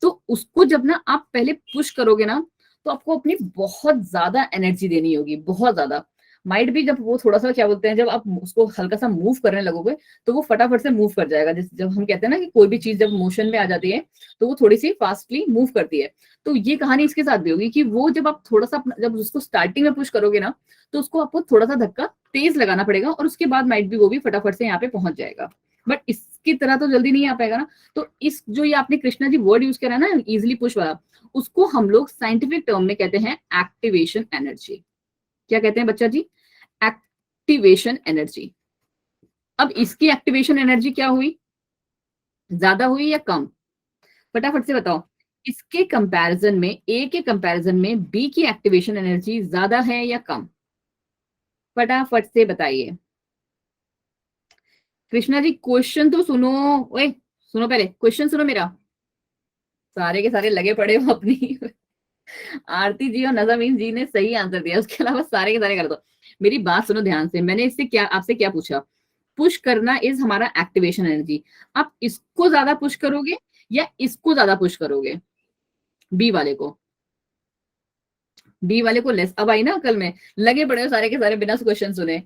तो उसको जब ना आप पहले पुश करोगे ना, तो आपको अपनी बहुत ज्यादा एनर्जी देनी होगी, बहुत ज्यादा। माइट भी जब वो थोड़ा सा क्या बोलते हैं, जब आप उसको हल्का सा मूव करने लगोगे तो वो फटाफट से मूव कर जाएगा। जब हम कहते हैं ना कि कोई भी चीज जब मोशन में आ जाती है तो वो थोड़ी सी फास्टली मूव करती है। तो ये कहानी इसके साथ भी होगी कि वो जब आप थोड़ा सा जब उसको स्टार्टिंग में पुश करोगे ना, तो उसको आपको थोड़ा सा धक्का तेज लगाना पड़ेगा और उसके बाद माइट भी वो भी फटाफट से यहाँ पे पहुंच जाएगा, बट इसकी तरह तो जल्दी नहीं आ पाएगा ना। तो इस जो ये आपने कृष्णा जी वर्ड यूज करा ना, इजिली पुश वाला, उसको हम लोग साइंटिफिक टर्म में कहते हैं एक्टिवेशन एनर्जी। क्या कहते हैं बच्चा जी? Activation energy. अब इसकी एक्टिवेशन एनर्जी क्या हुई, ज्यादा हुई या कम? फटाफट से बताओ। इसके कंपैरिजन में, ए के कंपैरिजन में बी की एक्टिवेशन एनर्जी ज्यादा है या कम? फटाफट से बताइए। कृष्णा जी क्वेश्चन तो सुनो, ओए सुनो, पहले क्वेश्चन सुनो मेरा। सारे के सारे लगे पड़े हो अपनी आरती जी और नज़ामीन जी ने सही आंसर दिया, उसके अलावा सारे के सारे कर दो। मेरी बात सुनो ध्यान से, मैंने इससे क्या, आपसे क्या पूछा, पुश करना इज हमारा एक्टिवेशन एनर्जी। आप इसको ज्यादा पुश करोगे या इसको ज्यादा पुश करोगे? बी वाले को, बी वाले को लेस। अब आई ना अकल में, लगे पड़े हो सारे के सारे बिना क्वेश्चन सुने।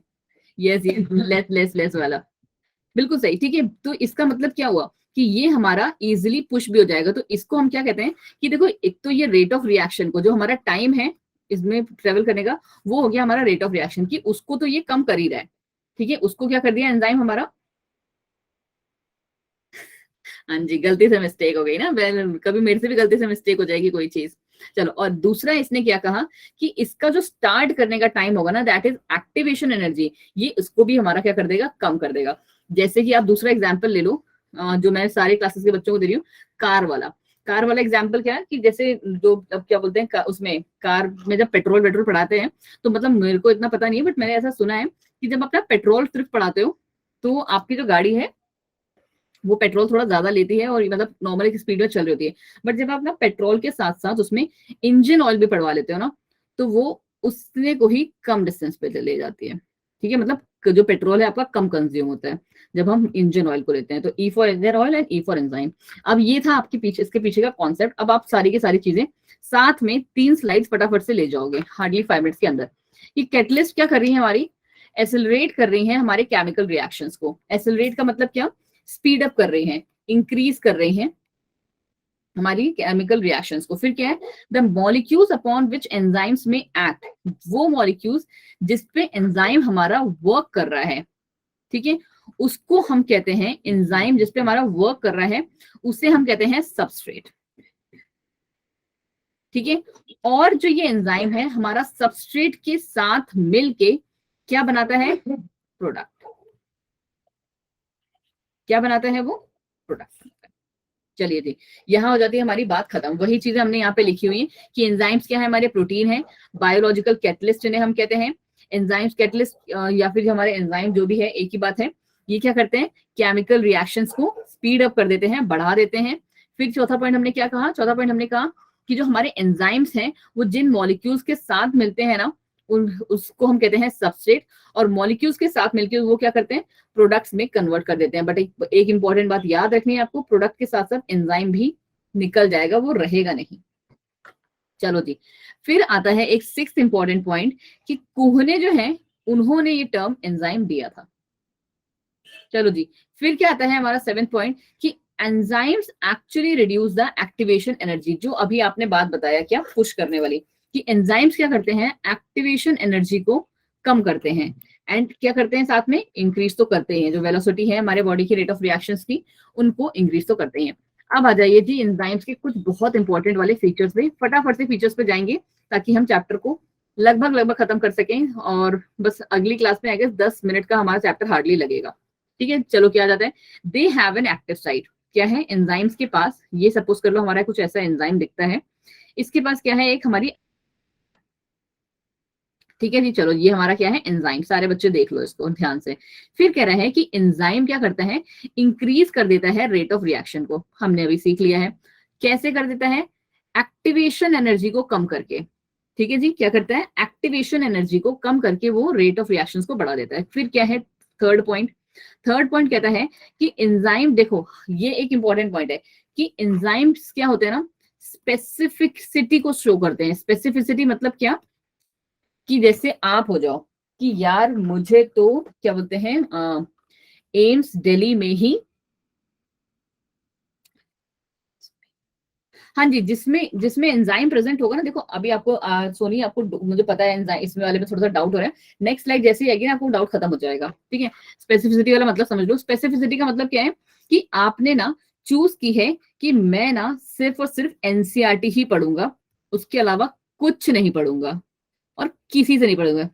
यस ये लेस लेस लेस वाला, बिल्कुल सही, ठीक है। तो इसका मतलब क्या हुआ कि ये हमारा इजिली पुश भी हो जाएगा। तो इसको हम क्या कहते हैं कि देखो, एक तो ये रेट ऑफ रिएक्शन को, जो हमारा टाइम है इसमें ट्रेवल करने का, वो हो गया हमारा रेट ऑफ रिएक्शन की, उसको तो ये कम कर ही रहा है, ठीक है। उसको क्या कर दिया एंजाइम हमारा, हाँ जी, गलती से मिस्टेक हो गई ना, कभी मेरे से भी गलती से मिस्टेक हो जाएगी कोई चीज। चलो, और दूसरा इसने क्या कहा कि इसका जो स्टार्ट करने का टाइम होगा ना, दैट इज एक्टिवेशन एनर्जी, ये इसको भी हमारा क्या कर देगा, कम कर देगा। जैसे कि आप दूसरा एग्जाम्पल ले लो, जो मैं सारे क्लासेस के बच्चों को दे रही हूँ, कार वाला। कार वाला एग्जाम्पल क्या है कि जैसे जो अब क्या बोलते हैं उसमें कार में जब पेट्रोल वेट्रोल पढ़ाते हैं, तो मतलब मेरे को इतना पता नहीं है, बट मैंने ऐसा सुना है कि जब अपना पेट्रोल सिर्फ पढ़ाते हो, तो आपकी जो गाड़ी है वो पेट्रोल थोड़ा ज्यादा लेती है और मतलब नॉर्मल एक स्पीड में चल रही होती है। बट जब आप ना पेट्रोल के साथ साथ उसमें इंजन ऑयल भी पड़वा लेते हो ना, तो वो उसने को ही कम डिस्टेंस पे ले जाती है, ठीक है। मतलब जो पेट्रोल है आपका कम कंज्यूम होता है जब हम इंजन ऑयल को लेते हैं। तो E for engine oil and E for enzyme. अब ये था आपके पीछे, इसके पीछे का कॉन्सेप्ट। अब आप सारी की सारी चीजें साथ में 3 स्लाइड्स फटाफट से ले जाओगे हार्डली 5 मिनट्स के अंदर। कि कैटलिस्ट क्या कर रही है हमारी, एसिलरेट कर रही है हमारे केमिकल रिएक्शंस को। एसिलरेट का मतलब क्या, स्पीड अप कर रही हैं, इंक्रीज कर रही हैं हमारी केमिकल रिएक्शंस को। फिर क्या है, the molecules upon which enzymes में एक्ट, वो मॉलिक्यूल्स जिस पे एंजाइम हमारा वर्क कर रहा है, ठीक है, उसको हम कहते हैं एंजाइम जिस पे हमारा वर्क कर रहा है, उसे हम कहते हैं सबस्ट्रेट, ठीक है। और जो ये एंजाइम है हमारा सबस्ट्रेट के साथ मिलके क्या बनाता है, प्रोडक्ट। क्या बनाता है वो, प्रोडक्ट। चलिए जी, यहाँ हो जाती है हमारी बात खत्म। वही चीजें हमने यहाँ पे लिखी हुई है कि एंजाइम्स क्या है, हमारे प्रोटीन है, बायोलॉजिकल कैटलिस्ट इन्हें हम कहते हैं। एंजाइम्स कैटलिस्ट या फिर हमारे एंजाइम जो भी है, एक ही बात है। ये क्या करते हैं, केमिकल रिएक्शंस को स्पीड अप कर देते हैं, बढ़ा देते हैं। फिर चौथा पॉइंट हमने क्या कहा, चौथा पॉइंट हमने कहा कि जो हमारे एंजाइम्स हैं वो जिन मॉलिक्यूल्स के साथ मिलते हैं ना, उसको हम कहते हैं सबस्ट्रेट। और मॉलिक्यूल्स के साथ मिलकर वो क्या करते हैं, प्रोडक्ट्स में कन्वर्ट कर देते हैं। बट एक इंपॉर्टेंट बात याद रखनी है आपको, प्रोडक्ट के साथ साथ एंजाइम भी निकल जाएगा, वो रहेगा नहीं। चलो जी, फिर आता है एक 6th इंपॉर्टेंट पॉइंट कि कुहने जो है उन्होंने ये टर्म एंजाइम दिया था। चलो जी, फिर क्या आता है हमारा 7th पॉइंट कि enzymes actually reduce the activation energy. जो अभी आपने बात बताया क्या, पुश करने वाली, कि एंजाइम्स क्या करते हैं, एक्टिवेशन एनर्जी को कम करते हैं। एंड क्या करते हैं साथ में, इंक्रीज तो करते हैं, जो वेलोसिटी है हमारे बॉडी की रेट ऑफ रिएक्शंस की, उनको इंक्रीज तो करते हैं। अब आ जाइए जी एंजाइम्स के कुछ बहुत इंपॉर्टेंट वाले फीचर्स पे, फटाफट से फीचर्स पे जाएंगे ताकि हम चैप्टर को लगभग लगभग खत्म कर सकें। और बस अगली क्लास में आई गेस 10 मिनट का हमारा चैप्टर हार्डली लगेगा, ठीक है। चलो, क्या आ जाता है, they have an active site. क्या है एंजाइम्स के पास, ये सपोज कर लो हमारा कुछ ऐसा एंजाइम दिखता है, इसके पास क्या है, एक हमारी, ठीक है जी। चलो, ये हमारा क्या है, एंजाइम। सारे बच्चे देख लो इसको ध्यान से। फिर कह रहे हैं कि एंजाइम क्या करता है, इंक्रीज कर देता है रेट ऑफ रिएक्शन को। हमने अभी सीख लिया है कैसे कर देता है, एक्टिवेशन एनर्जी को कम करके, ठीक है जी। क्या करता है, एक्टिवेशन एनर्जी को कम करके वो रेट ऑफ रिएक्शंस को बढ़ा देता है। फिर क्या है, थर्ड पॉइंट, थर्ड पॉइंट कहता है कि एंजाइम, देखो ये एक इंपॉर्टेंट पॉइंट है कि एंजाइम्स क्या होते हैं ना, स्पेसिफिसिटी को शो करते हैं। स्पेसिफिसिटी मतलब क्या, कि जैसे आप हो जाओ कि यार मुझे तो क्या बोलते हैं, एम्स दिल्ली में ही, हाँ जी, जिसमें जिसमें एंजाइम प्रेजेंट होगा ना। देखो अभी आपको सोनी, आपको मुझे पता है एंजाइम इसमें वाले में थोड़ा सा डाउट हो रहा है। नेक्स्ट स्लाइड जैसे ही आएगी ना, आपको डाउट खत्म हो जाएगा, ठीक है। स्पेसिफिसिटी वाला मतलब समझ लो। स्पेसिफिसिटी का मतलब क्या है कि आपने ना चूज की है कि मैं ना सिर्फ और सिर्फ एनसीईआरटी ही पढ़ूंगा, उसके अलावा कुछ नहीं पढ़ूंगा और किसी से नहीं पढ़ूंगा।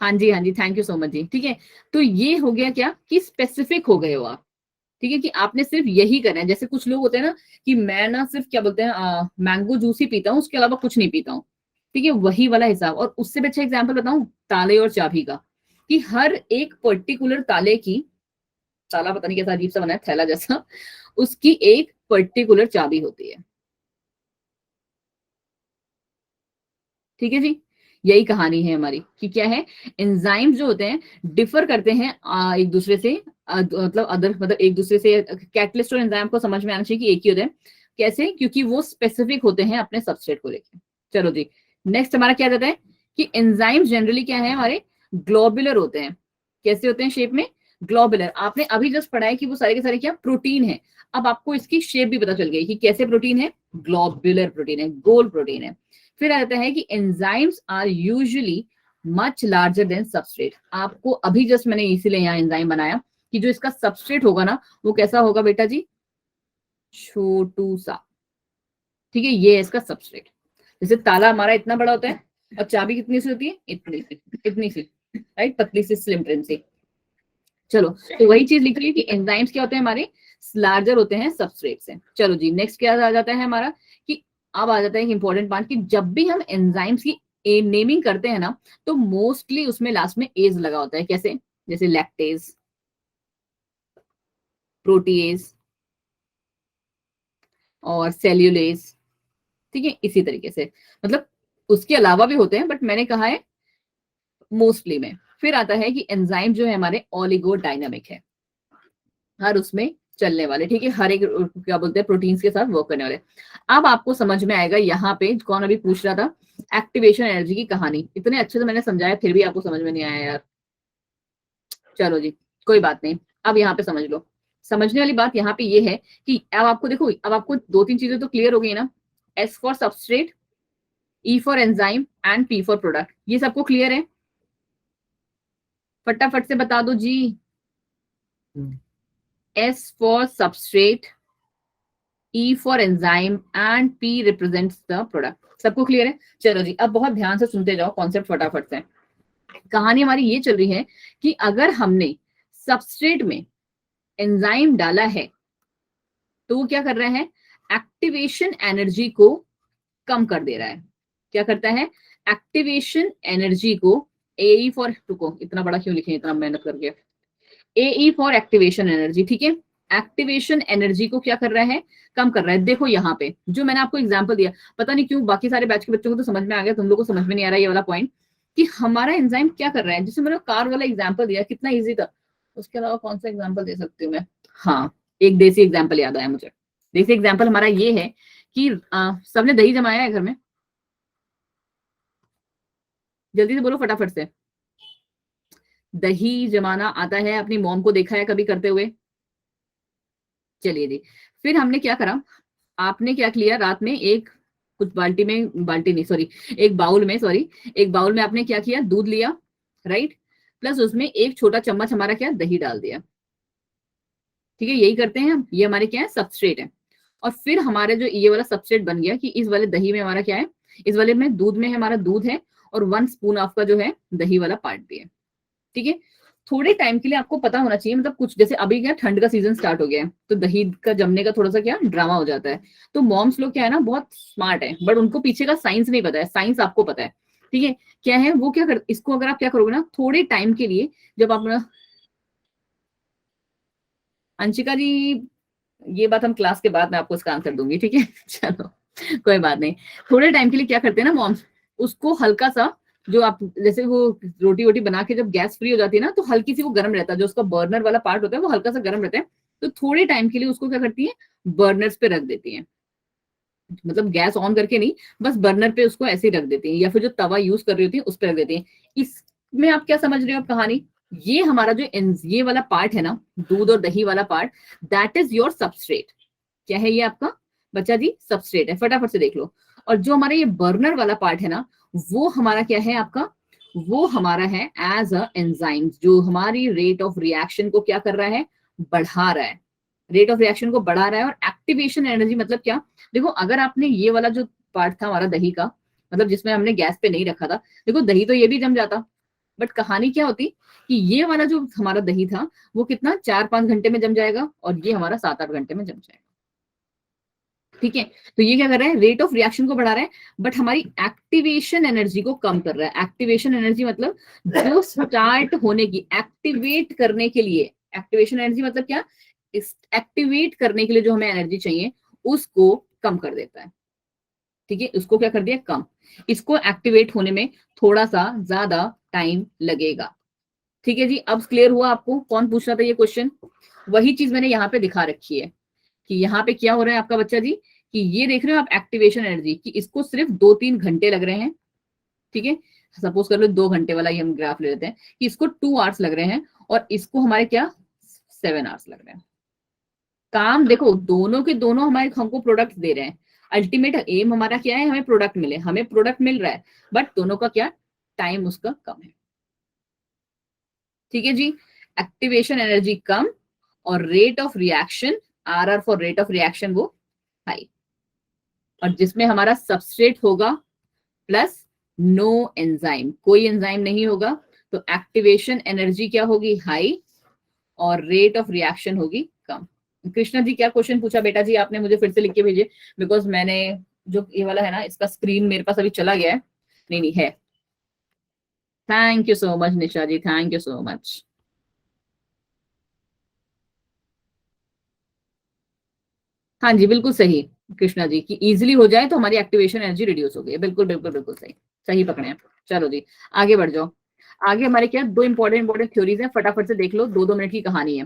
हाँ जी, हाँ जी, थैंक यू सो मच जी, ठीक है। तो ये हो गया क्या कि स्पेसिफिक हो गए हो आप, ठीक है, कि आपने सिर्फ यही करना है। जैसे कुछ लोग होते हैं ना कि मैं ना सिर्फ क्या बोलते हैं, मैंगो जूस ही पीता हूँ, उसके अलावा कुछ नहीं पीता हूँ, ठीक है, वही वाला हिसाब। और उससे भी अच्छा एग्जाम्पल बताऊं, ताले और चाबी का, कि हर एक पर्टिकुलर ताले की, ताला पता नहीं कैसा अजीब सा बना है, थैला जैसा, उसकी एक पर्टिकुलर चाबी होती है, ठीक है जी। यही कहानी है हमारी कि क्या है, एंजाइम्स जो होते हैं डिफर करते हैं एक दूसरे से, मतलब अदर, मतलब एक दूसरे से। कैटलिस्ट और एंजाइम को समझ में आना चाहिए कि एक ही होते हैं। कैसे, क्योंकि वो स्पेसिफिक होते हैं अपने सबस्ट्रेट को लेकर। चलो जी, नेक्स्ट हमारा क्या जाता है कि एंजाइम्स जनरली क्या है हमारे, ग्लोबुलर होते हैं। कैसे होते हैं शेप में, ग्लोबुलर। आपने अभी जस्ट पढ़ा है कि वो सारे के सारे क्या प्रोटीन है, अब आपको इसकी शेप भी पता चल गई कि कैसे प्रोटीन है, ग्लोबुलर प्रोटीन है, गोल प्रोटीन है। फिर आता है कि enzymes are usually much larger than substrate. आपको अभी जस्ट मैंने इसीलिए यहाँ एंजाइम बनाया कि जो इसका सबस्ट्रेट होगा ना वो कैसा होगा बेटा जी, छोटू सा। ठीक है, ये है इसका सबस्ट्रेट। जैसे ताला हमारा इतना बड़ा होता है और चाबी कितनी सी होती है, इतनी सी, राइट, पतली सी, स्लिम ट्रिम सी। चलो, तो वही चीज लिख रही है कि एंजाइम्स क्या होते हैं हमारे, लार्जर होते हैं सबस्ट्रेट से। चलो जी, नेक्स्ट क्या आ जाता है हमारा कि अब आ जाता है इंपॉर्टेंट पार्ट कि जब भी हम एंजाइम्स की नेमिंग करते हैं ना तो मोस्टली उसमें लास्ट में एज लगा होता है। कैसे, जैसे लैक्टेज, प्रोटीएज और सेल्यूलेज। ठीक है, इसी तरीके से, मतलब उसके अलावा भी होते हैं बट मैंने कहा है मोस्टली में। फिर आता है कि एंजाइम जो है हमारे ओलिगोडायनामिक है, हर उसमें चलने वाले, ठीक है, हर एक क्या बोलते हैं प्रोटीन्स के साथ वर्क करने वाले। अब आपको समझ में आएगा यहाँ पे कौन अभी पूछ रहा था एक्टिवेशन एनर्जी की कहानी, इतने अच्छे से मैंने समझाया फिर भी आपको समझ में नहीं आया यार। चलो जी, कोई बात नहीं, अब यहाँ पे समझ लो। समझने वाली बात यहाँ पे ये है कि अब आपको देखो, अब आपको दो तीन चीजें तो क्लियर हो गई ना, S for substrate, E for enzyme and P for product, ये सबको क्लियर है? फटाफट से बता दो जी। S for substrate, E for enzyme and P represents the product, सबको क्लियर है? चलो जी, अब बहुत ध्यान से सुनते जाओ कॉन्सेप्ट फटाफट से। कहानी हमारी ये चल रही है कि अगर हमने सबस्ट्रेट में एंजाइम डाला है तो वो क्या कर रहा है, एक्टिवेशन एनर्जी को कम कर दे रहा है। क्या करता है, एक्टिवेशन एनर्जी को, ए फॉर, रुको इतना बड़ा क्यों लिखे इतना मेहनत करके, ए फॉर एक्टिवेशन एनर्जी, ठीक है, एक्टिवेशन एनर्जी को क्या कर रहा है, कम कर रहा है। देखो यहाँ पे जो मैंने आपको एग्जांपल दिया, पता नहीं क्यों बाकी सारे बैच के बच्चों को तो समझ में आ गया, तुम लोग को समझ में नहीं आ रहा ये वाला पॉइंट कि हमारा एंजाइम क्या कर रहा है। जैसे मैंने कार वाला एग्जाम्पल दिया, कितना ईजी था, उसके अलावा कौन सा एग्जाम्पल दे सकती हूँ मैं? हाँ, एक देसी एग्जाम्पल याद आया मुझे। देसी एग्जाम्पल हमारा ये है कि सबने दही जमाया है घर में, जल्दी से बोलो फटाफट से। दही जमाना आता है, अपनी मॉम को देखा है कभी करते हुए? चलिए जी, फिर हमने क्या करा, आपने क्या किया, रात में एक कुछ बाल्टी में, बाल्टी नहीं सॉरी, एक बाउल में, सॉरी एक बाउल में आपने क्या किया, दूध लिया, राइट, प्लस उसमें एक छोटा चम्मच हमारा क्या, दही डाल दिया। ठीक है, यही करते हैं हम, ये हमारे क्या है, सबस्ट्रेट है। और फिर हमारे जो ये वाला सबस्ट्रेट बन गया कि इस वाले दही में हमारा क्या है, इस वाले में दूध में हमारा दूध है और 1 स्पून ऑफ का जो है दही वाला पार्ट भी है। ठीक है, थोड़े टाइम के लिए आपको पता होना चाहिए, मतलब कुछ जैसे अभी क्या ठंड का सीजन स्टार्ट हो गया है तो दही का जमने का थोड़ा सा क्या ड्रामा हो जाता है। तो मॉम्स लोग क्या है ना बहुत स्मार्ट है, बट उनको पीछे का साइंस नहीं पता है, साइंस आपको पता है। ठीक है, क्या है वो, क्या कर, इसको अगर आप क्या करोगे ना थोड़े टाइम के लिए, जब आप, अंशिका जी ये बात हम क्लास के बाद में आपको इसका आंसर दूंगी, ठीक है चलो कोई बात नहीं। थोड़े टाइम के लिए क्या करते हैं ना मॉम्स, उसको हल्का सा, जो आप जैसे वो रोटी वोटी बना के जब गैस फ्री हो जाती है ना तो हल्की सी वो गर्म रहता है, जो उसका बर्नर वाला पार्ट होता है वो हल्का सा गर्म रहता है, तो थोड़े टाइम के लिए उसको क्या करती है, बर्नर्स पे रख देती है, मतलब गैस ऑन करके नहीं, बस बर्नर पे उसको ऐसे ही रख देती है, या फिर जो तवा यूज कर रही होती है उस पर रख देती है। इसमें आप क्या समझ रहे हो आप कहानी, ये हमारा जो ये वाला पार्ट है ना, दूध और दही वाला part, that is your substrate. क्या है ये आपका बच्चा जी, सबस्ट्रेट है, फटाफट से देख लो। और जो हमारा ये बर्नर वाला पार्ट है ना, वो हमारा क्या है आपका, वो हमारा है एज अ एंजाइम, जो हमारी रेट ऑफ रिएक्शन को क्या कर रहा है, बढ़ा रहा है, रेट ऑफ रिएक्शन को बढ़ा रहा है। और एक्टिवेशन एनर्जी मतलब क्या, देखो अगर आपने ये वाला जो पार्ट था हमारा दही का, मतलब जिसमें हमने गैस पे नहीं रखा था, देखो दही तो ये भी जम जाता, बट कहानी क्या होती कि ये वाला जो हमारा दही था वो कितना 4-5 घंटे में जम जाएगा और ये हमारा 7-8 घंटे में जम जाएगा। ठीक है, तो ये क्या कर रहा है, रेट ऑफ रिएक्शन को बढ़ा रहा है, बट हमारी एक्टिवेशन एनर्जी को कम कर रहा है। एक्टिवेशन एनर्जी मतलब जो स्टार्ट होने की, एक्टिवेट करने के लिए, एक्टिवेशन एनर्जी मतलब क्या, एक्टिवेट करने के लिए जो हमें एनर्जी चाहिए उसको कम कर देता है। ठीक है, उसको क्या कर दिया, कम, इसको एक्टिवेट होने में थोड़ा सा ज्यादा टाइम लगेगा। ठीक है जी, अब क्लियर हुआ आपको, कौन पूछ रहा था ये क्वेश्चन, वही चीज मैंने यहाँ पे दिखा रखी है कि यहाँ पे क्या हो रहा है आपका बच्चा जी, कि ये देख रहे हो आप एक्टिवेशन एनर्जी, कि इसको सिर्फ 2-3 घंटे लग रहे हैं। ठीक है, सपोज कर लो 2 घंटे वाला ही हम ग्राफ ले लेते हैं कि इसको 2 आवर्स लग रहे हैं और इसको हमारे क्या 7 आवर्स लग रहे हैं। काम देखो दोनों के दोनों हमारे हमको प्रोडक्ट दे रहे हैं, अल्टीमेट एम हमारा क्या है, हमें प्रोडक्ट मिले, हमें प्रोडक्ट मिल रहा है, बट दोनों का क्या टाइम उसका कम है। ठीक है जी, एक्टिवेशन एनर्जी कम और rate of reaction, or for rate of reaction वो हाई, और जिसमें हमारा सबस्ट्रेट होगा प्लस नो एंजाइम, कोई एंजाइम नहीं होगा, तो एक्टिवेशन एनर्जी क्या होगी हाई और रेट ऑफ रिएक्शन होगी कम। कृष्णा जी क्या क्वेश्चन पूछा बेटा जी आपने, मुझे फिर से लिख के भेजिए, बिकॉज मैंने जो ये वाला है ना इसका स्क्रीन मेरे पास अभी चला गया है, नहीं नहीं है। Thank you so much Nisha ji, thank you so much. हाँ जी बिल्कुल सही कृष्णा जी, कि इजीली हो जाए तो हमारी एक्टिवेशन एनर्जी रिड्यूस हो गई है, बिल्कुल बिल्कुल बिल्कुल सही, सही पकड़े हैं। चलो जी आगे बढ़ जाओ। आगे हमारे क्या दो इंपॉर्टेंट थ्योरीज हैं, फटाफट से देख लो, 2-2 मिनट की कहानी है।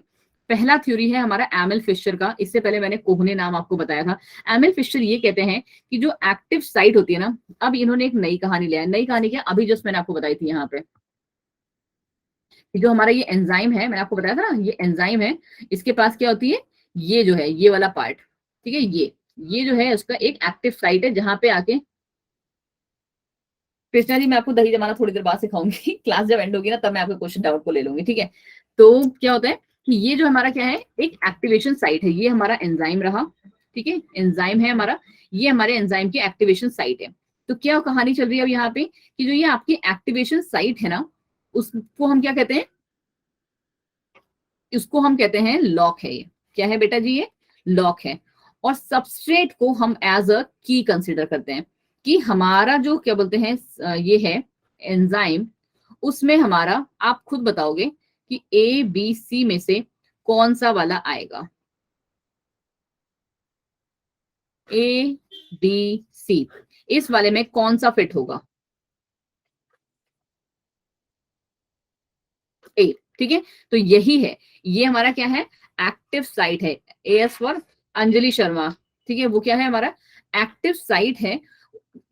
पहला थ्योरी है हमारा एमिल फिशर का, इससे पहले मैंने कोहने नाम आपको बताया था। एमिल फिशर ये कहते हैं कि जो एक्टिव साइट होती है ना, अब इन्होंने एक नई कहानी लिया है, नई कहानी क्या अभी जस्ट मैंने आपको बताई थी यहाँ पे, कि जो हमारा ये एंजाइम है, मैंने आपको बताया था ना ये एंजाइम है, इसके पास क्या होती है, ये जो है ये वाला पार्ट, ठीक है, ये जो है उसका एक एक्टिव साइट है जहां पे आके, कृष्णा जी मैं आपको दही जमाना थोड़ी देर बाद सिखाऊंगी क्लास जब एंड होगी ना तब मैं आपके क्वेश्चन डाउट को ले लूंगी, ठीक है। तो क्या होता है कि ये जो हमारा क्या है एक एक्टिवेशन साइट है, ये हमारा एंजाइम रहा, ठीक है, एंजाइम है हमारा, ये हमारे एंजाइम की एक्टिवेशन साइट है। तो क्या कहानी चल रही है अब यहाँ पे कि जो ये आपकी एक्टिवेशन साइट है ना, उसको हम क्या कहते हैं, इसको हम कहते हैं लॉक है, ये क्या है बेटा जी, ये लॉक है। और सबस्ट्रेट को हम एज अ की कंसिडर करते हैं, कि हमारा जो क्या बोलते हैं ये है एंजाइम, उसमें हमारा आप खुद बताओगे कि ए बी सी में से कौन सा वाला आएगा, ए बी सी, इस वाले में कौन सा फिट होगा, ए, ठीक है। तो यही है, ये हमारा क्या है एक्टिव साइट है, A S for Anjali Sharma, ठीक है, वो क्या है हमारा एक्टिव साइट है,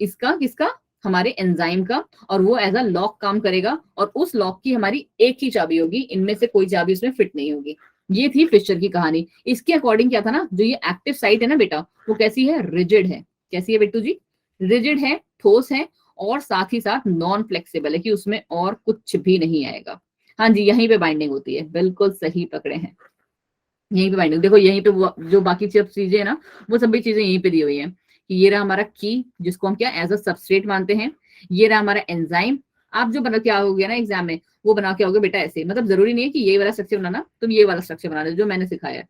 इसका किसका, हमारे एंजाइम का, और वो एज अ लॉक काम करेगा, और उस लॉक की हमारी एक ही चाबी होगी, इनमें से कोई चाबी उसमें फिट नहीं होगी। ये थी फिशर की कहानी। इसके अकॉर्डिंग क्या था ना, जो ये एक्टिव साइट है ना बेटा, वो कैसी है, रिजिड है, कैसी है बेटू जी, रिजिड है, ठोस है, और साथ ही साथ नॉन फ्लेक्सिबल है, कि उसमें और कुछ भी नहीं आएगा। हाँ जी यहीं पे बाइंडिंग होती है, बिल्कुल सही पकड़े हैं, यहीं पे बाइंडिंग, देखो यहीं पे जो बाकी सब चीजें है ना, वो सभी चीजें यहीं पे दी हुई है, कि ये रहा हमारा की जिसको हम क्या एज अ सबस्ट्रेट मानते हैं, ये रहा हमारा एंजाइम। आप जो बना के आओगे ना एग्जाम में, वो बना के आओगे बेटा ऐसे, मतलब जरूरी नहीं है कि ये वाला स्ट्रक्चर बनाना, तुम ये वाला स्ट्रक्चर बना जो मैंने सिखाया है,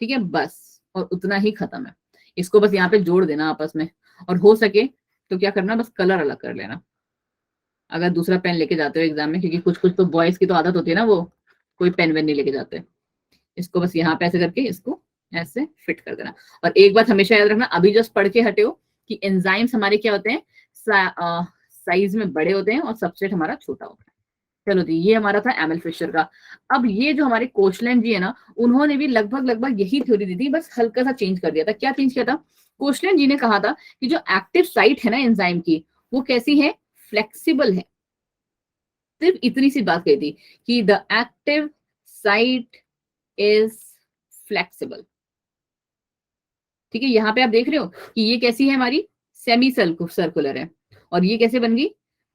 ठीक है, बस और उतना ही खत्म है। इसको बस यहाँ पे जोड़ देना आपस में, और हो सके तो क्या करना, बस कलर अलग कर लेना, अगर दूसरा पेन लेके जाते हो एग्जाम में, क्योंकि कुछ कुछ तो बॉयज की तो आदत होती है ना, वो कोई पेन वेन नहीं लेके जाते। इसको बस यहाँ पे ऐसे करके इसको ऐसे फिट कर देना। और एक बात हमेशा याद रखना, अभी जस्ट पढ़ के हटे हो, कि एंजाइम्स हमारे क्या होते हैं, साइज में बड़े होते हैं और सबस्ट्रेट हमारा छोटा होता है। चलो जी ये हमारा था एमिल फिशर का। अब ये जो हमारे कोचलैंड जी है ना, उन्होंने भी लगभग लगभग यही थ्योरी दी थी, बस हल्का सा चेंज कर दिया था। क्या चेंज किया था, कोचलैंड जी ने कहा था कि जो एक्टिव साइट है ना एंजाइम की, वो कैसी है, फ्लेक्सिबल है। सिर्फ इतनी सी बात कही थी कि the active site is flexible, ठीक है। यहाँ पे आप देख रहे हो कि ये कैसी है हमारी, सेमी सर्कुलर है, और ये कैसे बन गई,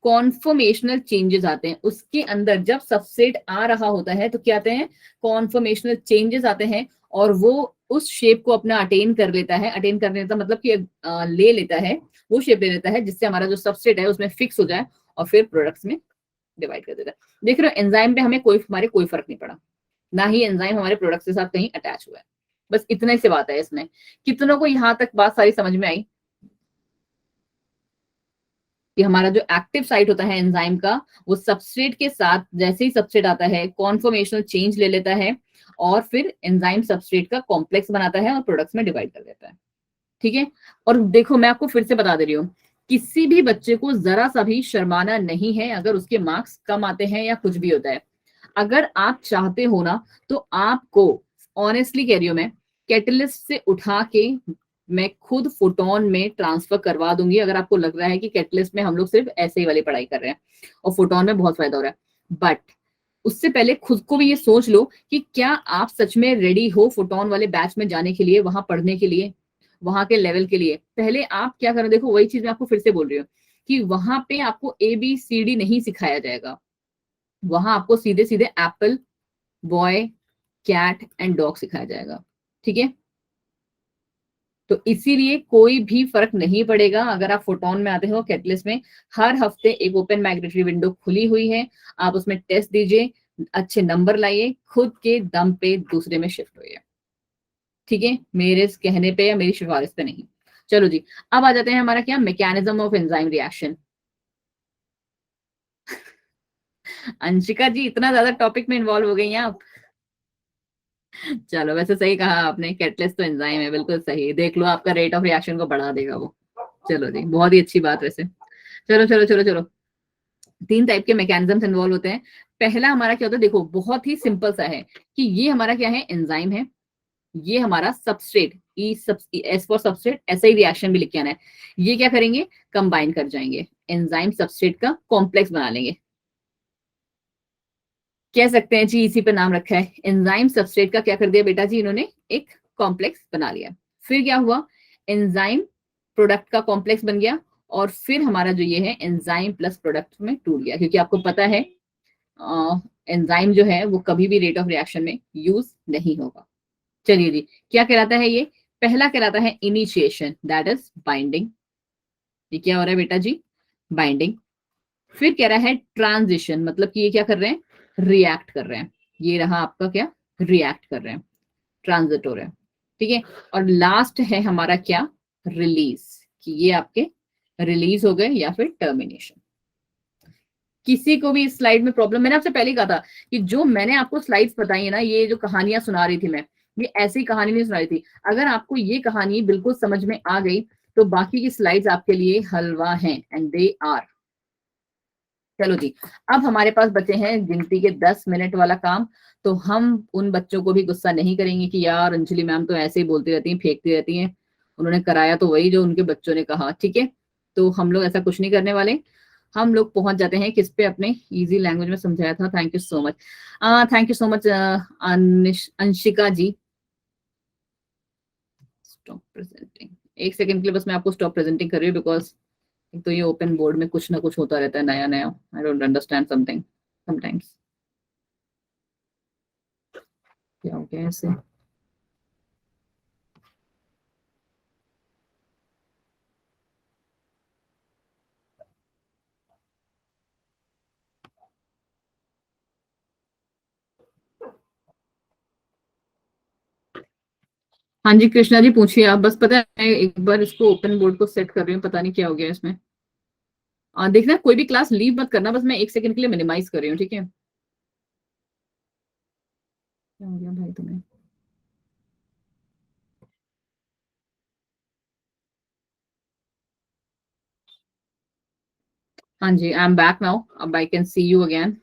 कॉन्फर्मेशनल चेंजेस आते हैं उसके अंदर, जब सबसेट आ रहा होता है तो क्या आते हैं, कॉन्फर्मेशनल चेंजेस आते हैं, और वो उस शेप को अपना अटेन कर लेता है, अटेन कर लेता मतलब कि ले लेता है, वो शेप ले लेता है जिससे हमारा जो सबसेट है उसमें फिक्स हो जाए, और फिर प्रोडक्ट्स में डिवाइड कर देता है। देख रहे हो एंजाइम पे हमें हमारे कोई फर्क नहीं पड़ा, ना ही एंजाइम हमारे प्रोडक्ट के साथ कहीं अटैच हुआ है, बस इतना ही से बात है इसमें। कितनों को यहाँ तक बात सारी समझ में आई, कि हमारा जो एक्टिव साइट होता है एंजाइम का, वो सबस्ट्रेट के साथ जैसे ही सबस्ट्रेट आता है कॉन्फर्मेशनल चेंज ले लेता है, और फिर एंजाइम सबस्ट्रेट का कॉम्प्लेक्स बनाता है और प्रोडक्ट्स में डिवाइड कर देता है, ठीक है। और देखो मैं आपको फिर से बता दे रही हूँ, किसी भी बच्चे को जरा सा भी शर्माना नहीं है अगर उसके मार्क्स कम आते हैं या कुछ भी होता है। अगर आप चाहते हो ना, तो आपको ऑनेस्टली कह रही हूं मैं, कैटलिस्ट से उठा के मैं खुद फोटोन में ट्रांसफर करवा दूंगी अगर आपको लग रहा है कि कैटलिस्ट में हम लोग सिर्फ ऐसे ही वाली पढ़ाई कर रहे हैं और फोटोन में बहुत फायदा हो रहा है। बट उससे पहले खुद को भी ये सोच लो कि क्या आप सच में रेडी हो फोटोन वाले बैच में जाने के लिए, वहां पढ़ने के लिए, वहां के लेवल के लिए। पहले आप क्या करें, देखो वही चीज मैं आपको फिर से बोल रही हूँ कि वहां पे आपको ABCD नहीं सिखाया जाएगा, वहां आपको सीधे सीधे apple, boy, cat and dog सिखाया जाएगा। ठीक है, तो इसीलिए कोई भी फर्क नहीं पड़ेगा अगर आप फोटोन में आते हो कैटलिस्ट में। हर हफ्ते एक ओपन माइग्रेटरी विंडो खुली हुई है, आप उसमें टेस्ट दीजिए, अच्छे नंबर लाइए, खुद के दम पे दूसरे में शिफ्ट होइए। ठीक है, मेरे कहने पे या मेरी सिफारिश पे नहीं। चलो जी, अब आ जाते हैं हमारा क्या, mechanism of enzyme reaction. Anshika ji इतना ज्यादा टॉपिक में इन्वॉल्व हो गई हैं आप। चलो, वैसे सही कहा आपने, कैटलिस्ट तो एंजाइम है, बिल्कुल सही। देख लो, आपका रेट ऑफ रिएक्शन को बढ़ा देगा वो। चलो जी, बहुत ही अच्छी बात वैसे। चलो चलो चलो चलो, 3 टाइप के मैकेनिज्म इन्वॉल्व होते हैं। पहला हमारा क्या होता है, देखो बहुत ही सिंपल सा है कि ये हमारा क्या है, एंजाइम है, ये हमारा सबस्ट्रेट, एस फॉर सबस्ट्रेट, ऐसा ही रिएक्शन भी लिख के आना है। ये क्या करेंगे, कंबाइन कर जाएंगे, एंजाइम सबस्ट्रेट का कॉम्प्लेक्स बना लेंगे। कह सकते हैं जी, इसी पे नाम रखा है, एंजाइम सबस्ट्रेट का क्या कर दिया बेटा जी, इन्होंने एक कॉम्प्लेक्स बना लिया। फिर क्या हुआ, एंजाइम प्रोडक्ट का कॉम्प्लेक्स बन गया, और फिर हमारा जो ये है एंजाइम प्लस प्रोडक्ट में टूट गया, क्योंकि आपको पता है एंजाइम जो है वो कभी भी रेट ऑफ रिएक्शन में यूज नहीं होगा। चलिए जी, क्या कहलाता है ये, पहला कहलाता है इनिशिएशन, दैट इज बाइंडिंग। ये क्या हो रहा है बेटा जी, बाइंडिंग। फिर कह रहा है ट्रांजिशन, मतलब कि ये क्या कर रहे हैं, रिएक्ट कर रहे हैं। ये रहा आपका क्या, रिएक्ट कर रहे हैं, ट्रांजिट हो रहे हैं। ठीक है, और लास्ट है हमारा क्या, रिलीज, कि ये आपके रिलीज हो गए या फिर टर्मिनेशन। किसी को भी इस स्लाइड में प्रॉब्लम, मैंने आपसे पहले ही कहा था कि जो मैंने आपको स्लाइड्स बताई है ना, ये जो कहानियां सुना रही थी मैं, ये ऐसी कहानी नहीं सुना रही थी। अगर आपको ये कहानी बिल्कुल समझ में आ गई तो बाकी की स्लाइड्स आपके लिए हलवा हैं, एंड दे आर। चलो जी, अब हमारे पास बचे हैं गिनती के 10 मिनट वाला काम। तो हम उन बच्चों को भी गुस्सा नहीं करेंगे कि यार अंजलि मैम तो ऐसे ही बोलती रहती हैं, फेंकती रहती हैं, उन्होंने कराया तो वही जो उनके बच्चों ने कहा। ठीक है, तो हम लोग ऐसा कुछ नहीं करने वाले। हम लोग पहुंच जाते हैं किस पे, अपने इजी लैंग्वेज में समझाया था। Thank you so much, thank you so much Anshika ji. Stop presenting, एक सेकंड के लिए बस मैं आपको स्टॉप प्रेजेंटिंग कर रही हूँ, बिकॉज एक तो ये ओपन बोर्ड में कुछ ना कुछ होता रहता है नया नया, I don't understand something sometimes. क्या हो गया ऐसे, हाँ जी कृष्णा जी पूछिए आप, बस पता है मैं एक बार इसको ओपन बोर्ड को सेट कर रही हूँ, पता नहीं क्या हो गया इसमें। देखना कोई भी क्लास लीव मत करना, बस मैं एक सेकंड के लिए मिनिमाइज कर रही हूँ। ठीक है, क्या हो गया भाई तुम्हें। हाँ जी, आई एम बैक नाउ, अब I can see you again.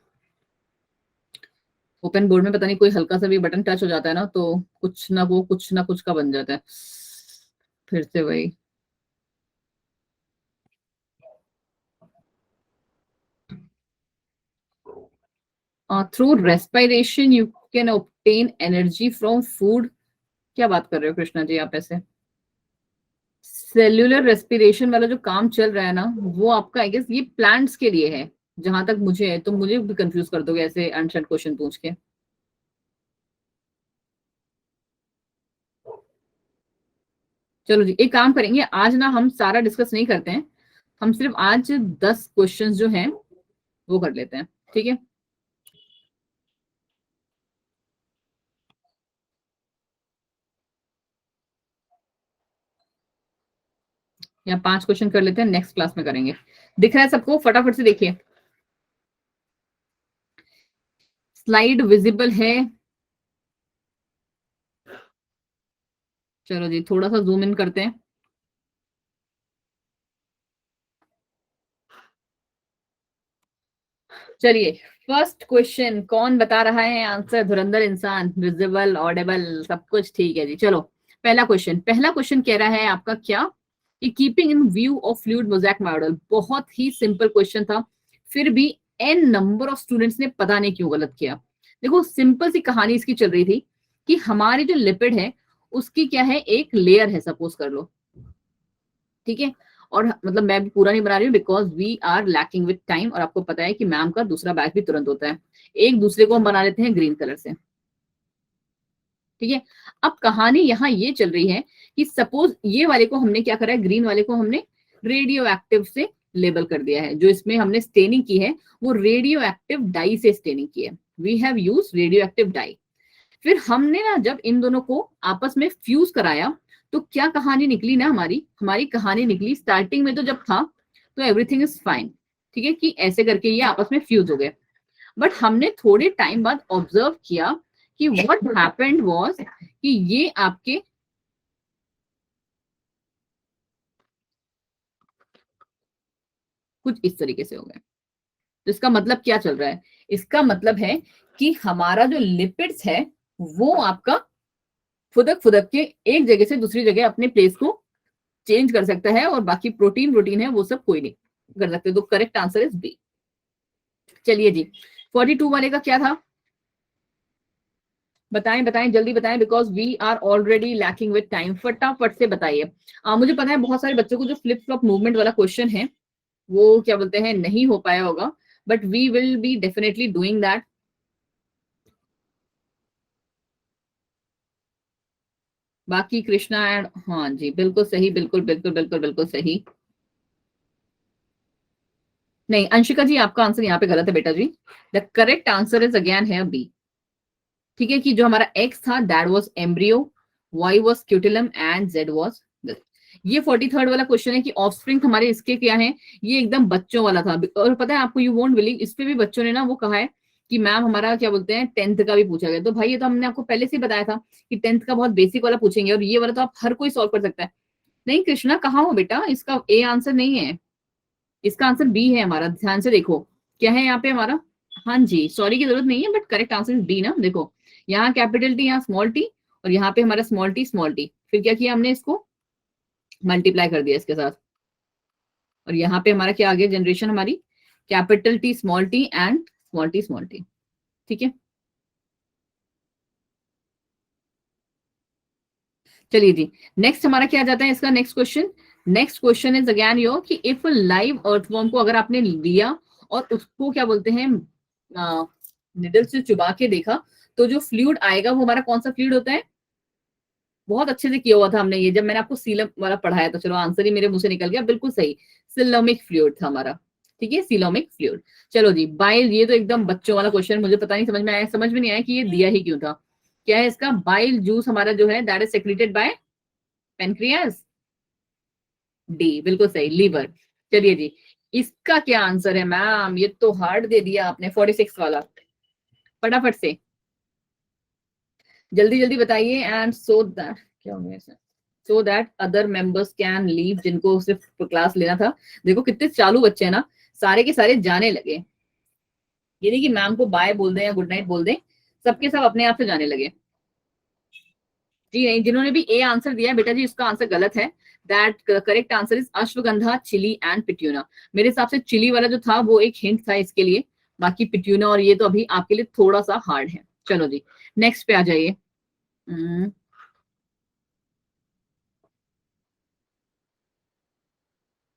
Open board में पता नहीं कोई हल्का सा भी बटन टच हो जाता है ना, तो कुछ ना कुछ का बन जाता है, फिर से वही। Through respiration you can obtain energy from food. क्या बात कर रहे हो कृष्णा जी आप ऐसे, सेल्यूलर रेस्पिरेशन वाला जो काम चल रहा है ना, वो आपका आई गेस ये प्लांट्स के लिए है, जहां तक मुझे है। तो मुझे भी कंफ्यूज कर दोगे ऐसे अनसेंट क्वेश्चन पूछ के। चलो जी, एक काम करेंगे आज ना, हम सारा डिस्कस नहीं करते हैं, हम सिर्फ आज 10 क्वेश्चंस जो हैं वो कर लेते हैं। ठीक है, या 5 क्वेश्चन कर लेते हैं, नेक्स्ट क्लास में करेंगे। दिख रहा है सबको, फटाफट से देखिए, स्लाइड विजिबल है। चलो जी, थोड़ा सा जूम इन करते हैं। चलिए, फर्स्ट क्वेश्चन कौन बता रहा है आंसर, धुरंधर इंसान, विजिबल, ऑडेबल, सब कुछ ठीक है जी। चलो, पहला क्वेश्चन कह रहा है आपका क्या, कि keeping in view of fluid mosaic model, बहुत ही सिंपल क्वेश्चन था, फिर भी एन नंबर ऑफ स्टूडेंट्स ने पता नहीं क्यों गलत किया। देखो सिंपल सी कहानी इसकी चल रही थी कि हमारी जो लिपिड है उसकी क्या है, एक लेयर है सपोज कर लो, ठीक है, और मतलब मैं भी पूरा नहीं बना रही हूँ because we are lacking with time, और आपको पता है कि मैम का दूसरा बैच भी तुरंत होता है। एक दूसरे को हम बना लेते हैं ग्रीन कलर से, ठीक है। अब कहानी यहाँ ये चल रही है कि सपोज ये वाले को हमने क्या करा है, ग्रीन वाले को हमने रेडियो एक्टिव से लेबल कर दिया है, जो इसमें हमने स्टेनिंग की है वो रेडियो एक्टिव डाई से स्टेनिंग की है, we have use radioactive dye. फिर हमने ना जब इन दोनों को आपस में फ्यूज कराया तो क्या कहानी निकली ना, हमारी कहानी निकली, स्टार्टिंग में तो जब था तो एवरीथिंग इज फाइन, ठीक है, कि ऐसे करके ये आपस में फ्यूज हो गए। बट हमने थोड़े टाइम बाद ऑब्जर्व किया कि व्हाट हैपेंड वाज कि ये आपके कुछ इस तरीके से हो गए। तो इसका मतलब क्या चल रहा है, इसका मतलब है कि हमारा जो लिपिड्स है वो आपका फुदक फुदक के एक जगह से दूसरी जगह अपने प्लेस को चेंज कर सकता है, और बाकी प्रोटीन प्रोटीन है वो सब कोई नहीं कर सकते। तो करेक्ट आंसर इज बी। चलिए जी, 42 वाले का क्या था, बताएं बताएं जल्दी बताएं, because we are already lacking with time, फटाफट से बताइए। मुझे पता है बहुत सारे बच्चों को जो फ्लिप फ्लॉप मूवमेंट वाला क्वेश्चन है वो क्या बोलते हैं नहीं हो पाया होगा, but we will be definitely doing that. बाकी कृष्णा एंड हाँ जी बिल्कुल सही, बिल्कुल बिल्कुल बिल्कुल बिल्कुल सही। नहीं अंशिका जी आपका आंसर यहाँ पे गलत है बेटा जी, the correct answer is again है बी, ठीक है, कि जो हमारा एक्स था that was embryo, Y was cotyledon and Z was girl. ये 43rd वाला क्वेश्चन है कि ऑफस्प्रिंग हमारे इसके क्या है, ये एकदम बच्चों वाला था, और पता है आपको, यू वोंट बिलीव, इस पे भी बच्चों ने ना वो कहा है कि मैम हमारा क्या बोलते हैं 10th का भी पूछा गया। तो भाई ये तो हमने आपको पहले से ही बताया था कि 10th का बहुत बेसिक वाला पूछेंगे, और ये वाला तो आप हर कोई सॉल्व कर सकता है। नहीं कृष्णा कहाँ हो बेटा, इसका ए आंसर नहीं है, इसका आंसर बी है हमारा, ध्यान से देखो क्या है यहाँ पे हमारा। हाँ जी सॉरी की जरूरत नहीं है, but correct answer is B ना, देखो यहाँ कैपिटल टी, यहाँ स्मॉल टी, और यहाँ पे हमारा स्मॉल टी, फिर क्या किया हमने इसको मल्टीप्लाई कर दिया इसके साथ, और यहाँ पे हमारा क्या आ गया जनरेशन हमारी, capital T and small T, ठीक है। चलिए जी, नेक्स्ट हमारा क्या आ जाता है इसका नेक्स्ट क्वेश्चन इज अगेन यो कि इफ लाइव अर्थवॉर्म को अगर आपने लिया और उसको क्या बोलते हैं निडल से चुबा के देखा, तो जो फ्लूइड आएगा वो हमारा कौन सा फ्लूइड होता है, बहुत अच्छे से किया हुआ था हमने ये, जब मैंने आपको सीलम वाला पढ़ाया तो चलो आंसर ही मेरे मुंह से निकल गया, बिल्कुल सही, सिलोमिक फ्लूइड था हमारा, ठीक है, सिलोमिक फ्लूइड। चलो जी बाइल, ये तो एकदम बच्चों वाला क्वेश्चन, मुझे पता नहीं समझ में आया, समझ में नहीं आया कि ये दिया ही क्यों था। क्या है इसका, बाइल जूस हमारा जो है that is secreted bye pancreas, D बिल्कुल सही, लीवर। चलिए जी, इसका क्या आंसर है मैम, ये तो हार्ड दे दिया आपने 46 वाला, फटाफट से जल्दी जल्दी बताइए, एंड सो दैट क्या हो गया sir, so that other members can leave, जिनको सिर्फ क्लास लेना था। देखो कितने चालू बच्चे हैं ना, सारे के सारे जाने लगे, ये नहीं कि मैम को बाय बोल दें या गुड नाइट बोल दें, सबके सब अपने आप से जाने लगे। जी नहीं, जिन्होंने भी ए आंसर दिया है बेटा जी इसका आंसर गलत है, that correct answer is ashwagandha, chilli and petunia. मेरे हिसाब से चिली वाला जो था वो एक हिंट था इसके लिए, बाकी पिट्यूना और ये तो अभी आपके लिए थोड़ा सा हार्ड है। चलो जी नेक्स्ट पे आ जाइए।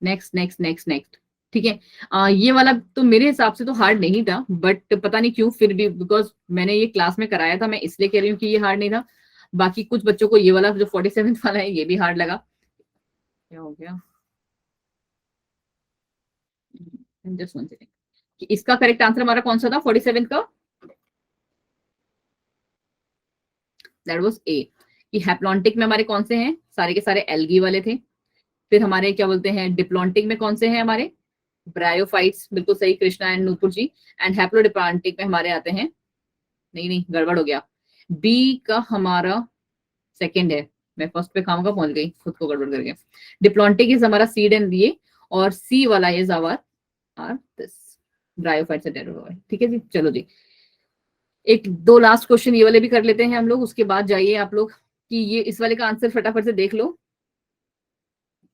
नेक्स्ट नेक्स्ट नेक्स्ट नेक्स्ट, ठीक है। ये वाला तो मेरे हिसाब से तो हार्ड नहीं था, बट पता नहीं क्यों फिर भी, बिकॉज मैंने ये क्लास में कराया था, मैं इसलिए कह रही हूँ कि ये हार्ड नहीं था। बाकी कुछ बच्चों को ये वाला जो 47 वाला है ये भी हार्ड लगा। क्या हो गया, जस्ट वन सेकेंड, कि इसका करेक्ट आंसर हमारा कौन सा था 47 का, दैट वाज ए, कि हैप्लॉन्टिक में हमारे कौन से हैं, सारे के सारे एल्गी वाले थे। फिर हमारे क्या बोलते हैं डिप्लॉन्टिक में कौन से हैं हमारे, ब्रायोफाइट्स, बिल्कुल सही Krishna and Nupur ji. And haplodiplontic में हमारे आते हैं, नहीं नहीं गड़बड़ हो गया, बी का हमारा सेकंड है, मैं फर्स्ट पे खामगा पहुंच गई खुद को गड़बड़ करके, डिप्लॉन्टिक इज हमारा सीड एंड ये, और सी वाला is our this bryophytes and, ठीक है जी। चलो जी एक दो लास्ट क्वेश्चन ये वाले भी कर लेते हैं हम लोग, उसके बाद जाइए आप लोग कि ये इस वाले का आंसर फटाफट से देख लो।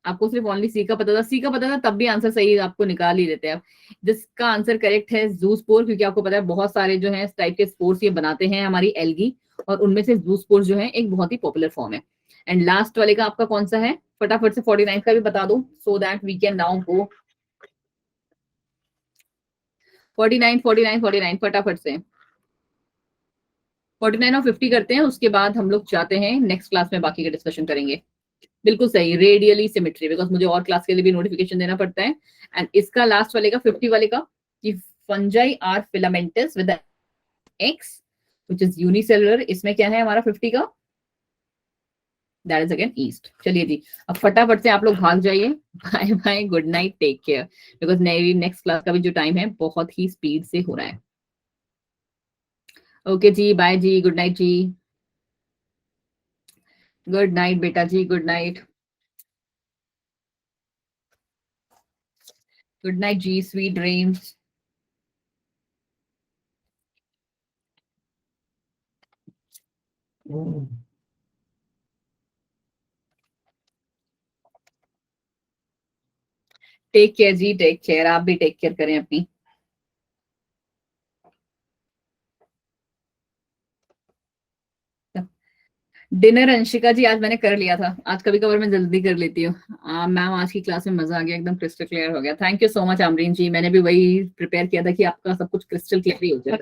आपको सिर्फ ओनली सी का पता था, सी का पता था तब भी आंसर सही आपको निकाल ही देते हैं आप। जिसका आंसर करेक्ट है जू स्पोर, क्योंकि आपको पता है बहुत सारे जो है इस टाइप के स्पोर्ट्स ये बनाते हैं हमारी एल्गी, और उनमें से जू स्पोर जो है एक बहुत ही पॉपुलर फॉर्म है। एंड लास्ट वाले का आपका कौन सा है, फटाफट से 49 का भी बता दो, so that we can now go. 49 49 49 फटाफट से 49 और 50 करते हैं, उसके बाद हम लोग जाते हैं नेक्स्ट क्लास में बाकी का डिस्कशन करेंगे। बिल्कुल सही, रेडियली सिमेट्री, बिकॉज मुझे और क्लास के लिए भी नोटिफिकेशन देना पड़ता है। एंड इसका लास्ट वाले का 50 वाले का कि fungi are filamentous with X which is unicellular, इसमें क्या है हमारा 50 का, दैट इज अगेन ईस्ट। चलिए जी, अब फटाफट से आप लोग भाग जाइए। Bye bye, good night, take care, because मेरी नेक्स्ट क्लास का भी जो टाइम है बहुत ही स्पीड से हो रहा है। ओके जी, बाय जी, गुड नाइट जी, गुड नाइट बेटा जी, गुड नाइट, गुड नाइट जी, स्वीट ड्रीम्स। टेक केयर जी, टेक केयर, आप भी टेक केयर करें अपनी। डिनर अंशिका जी आज मैंने कर लिया था, आज कभी कभार मैं जल्दी कर लेती हूँ। मैम आज की क्लास में मजा आ गया, एकदम क्रिस्टल क्लियर हो गया। थैंक यू सो मच आमरीन जी, मैंने भी वही प्रिपेयर किया था कि आपका सब कुछ क्रिस्टल क्लियर ही हो जाए।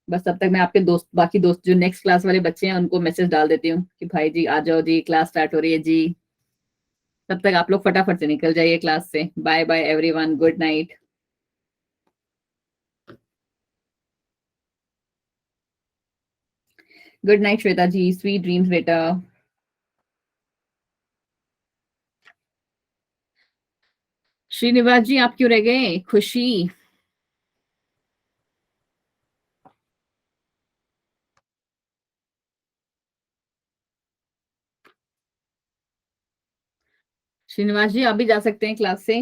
बस तब तक मैं आपके दोस्त, बाकी दोस्त जो नेक्स्ट क्लास वाले बच्चे हैं उनको मैसेज डाल देती हूँ कि भाई जी आ जाओ जी, क्लास स्टार्ट हो रही है जी। तब तक आप लोग फटाफट से निकल जाइए क्लास से। Bye bye everyone, good night. Good night Shweta ji, sweet dreams बेटा। श्रीनिवास जी आप क्यों रह गए, खुशी। श्रीनिवास जी आप भी जा सकते हैं क्लास से।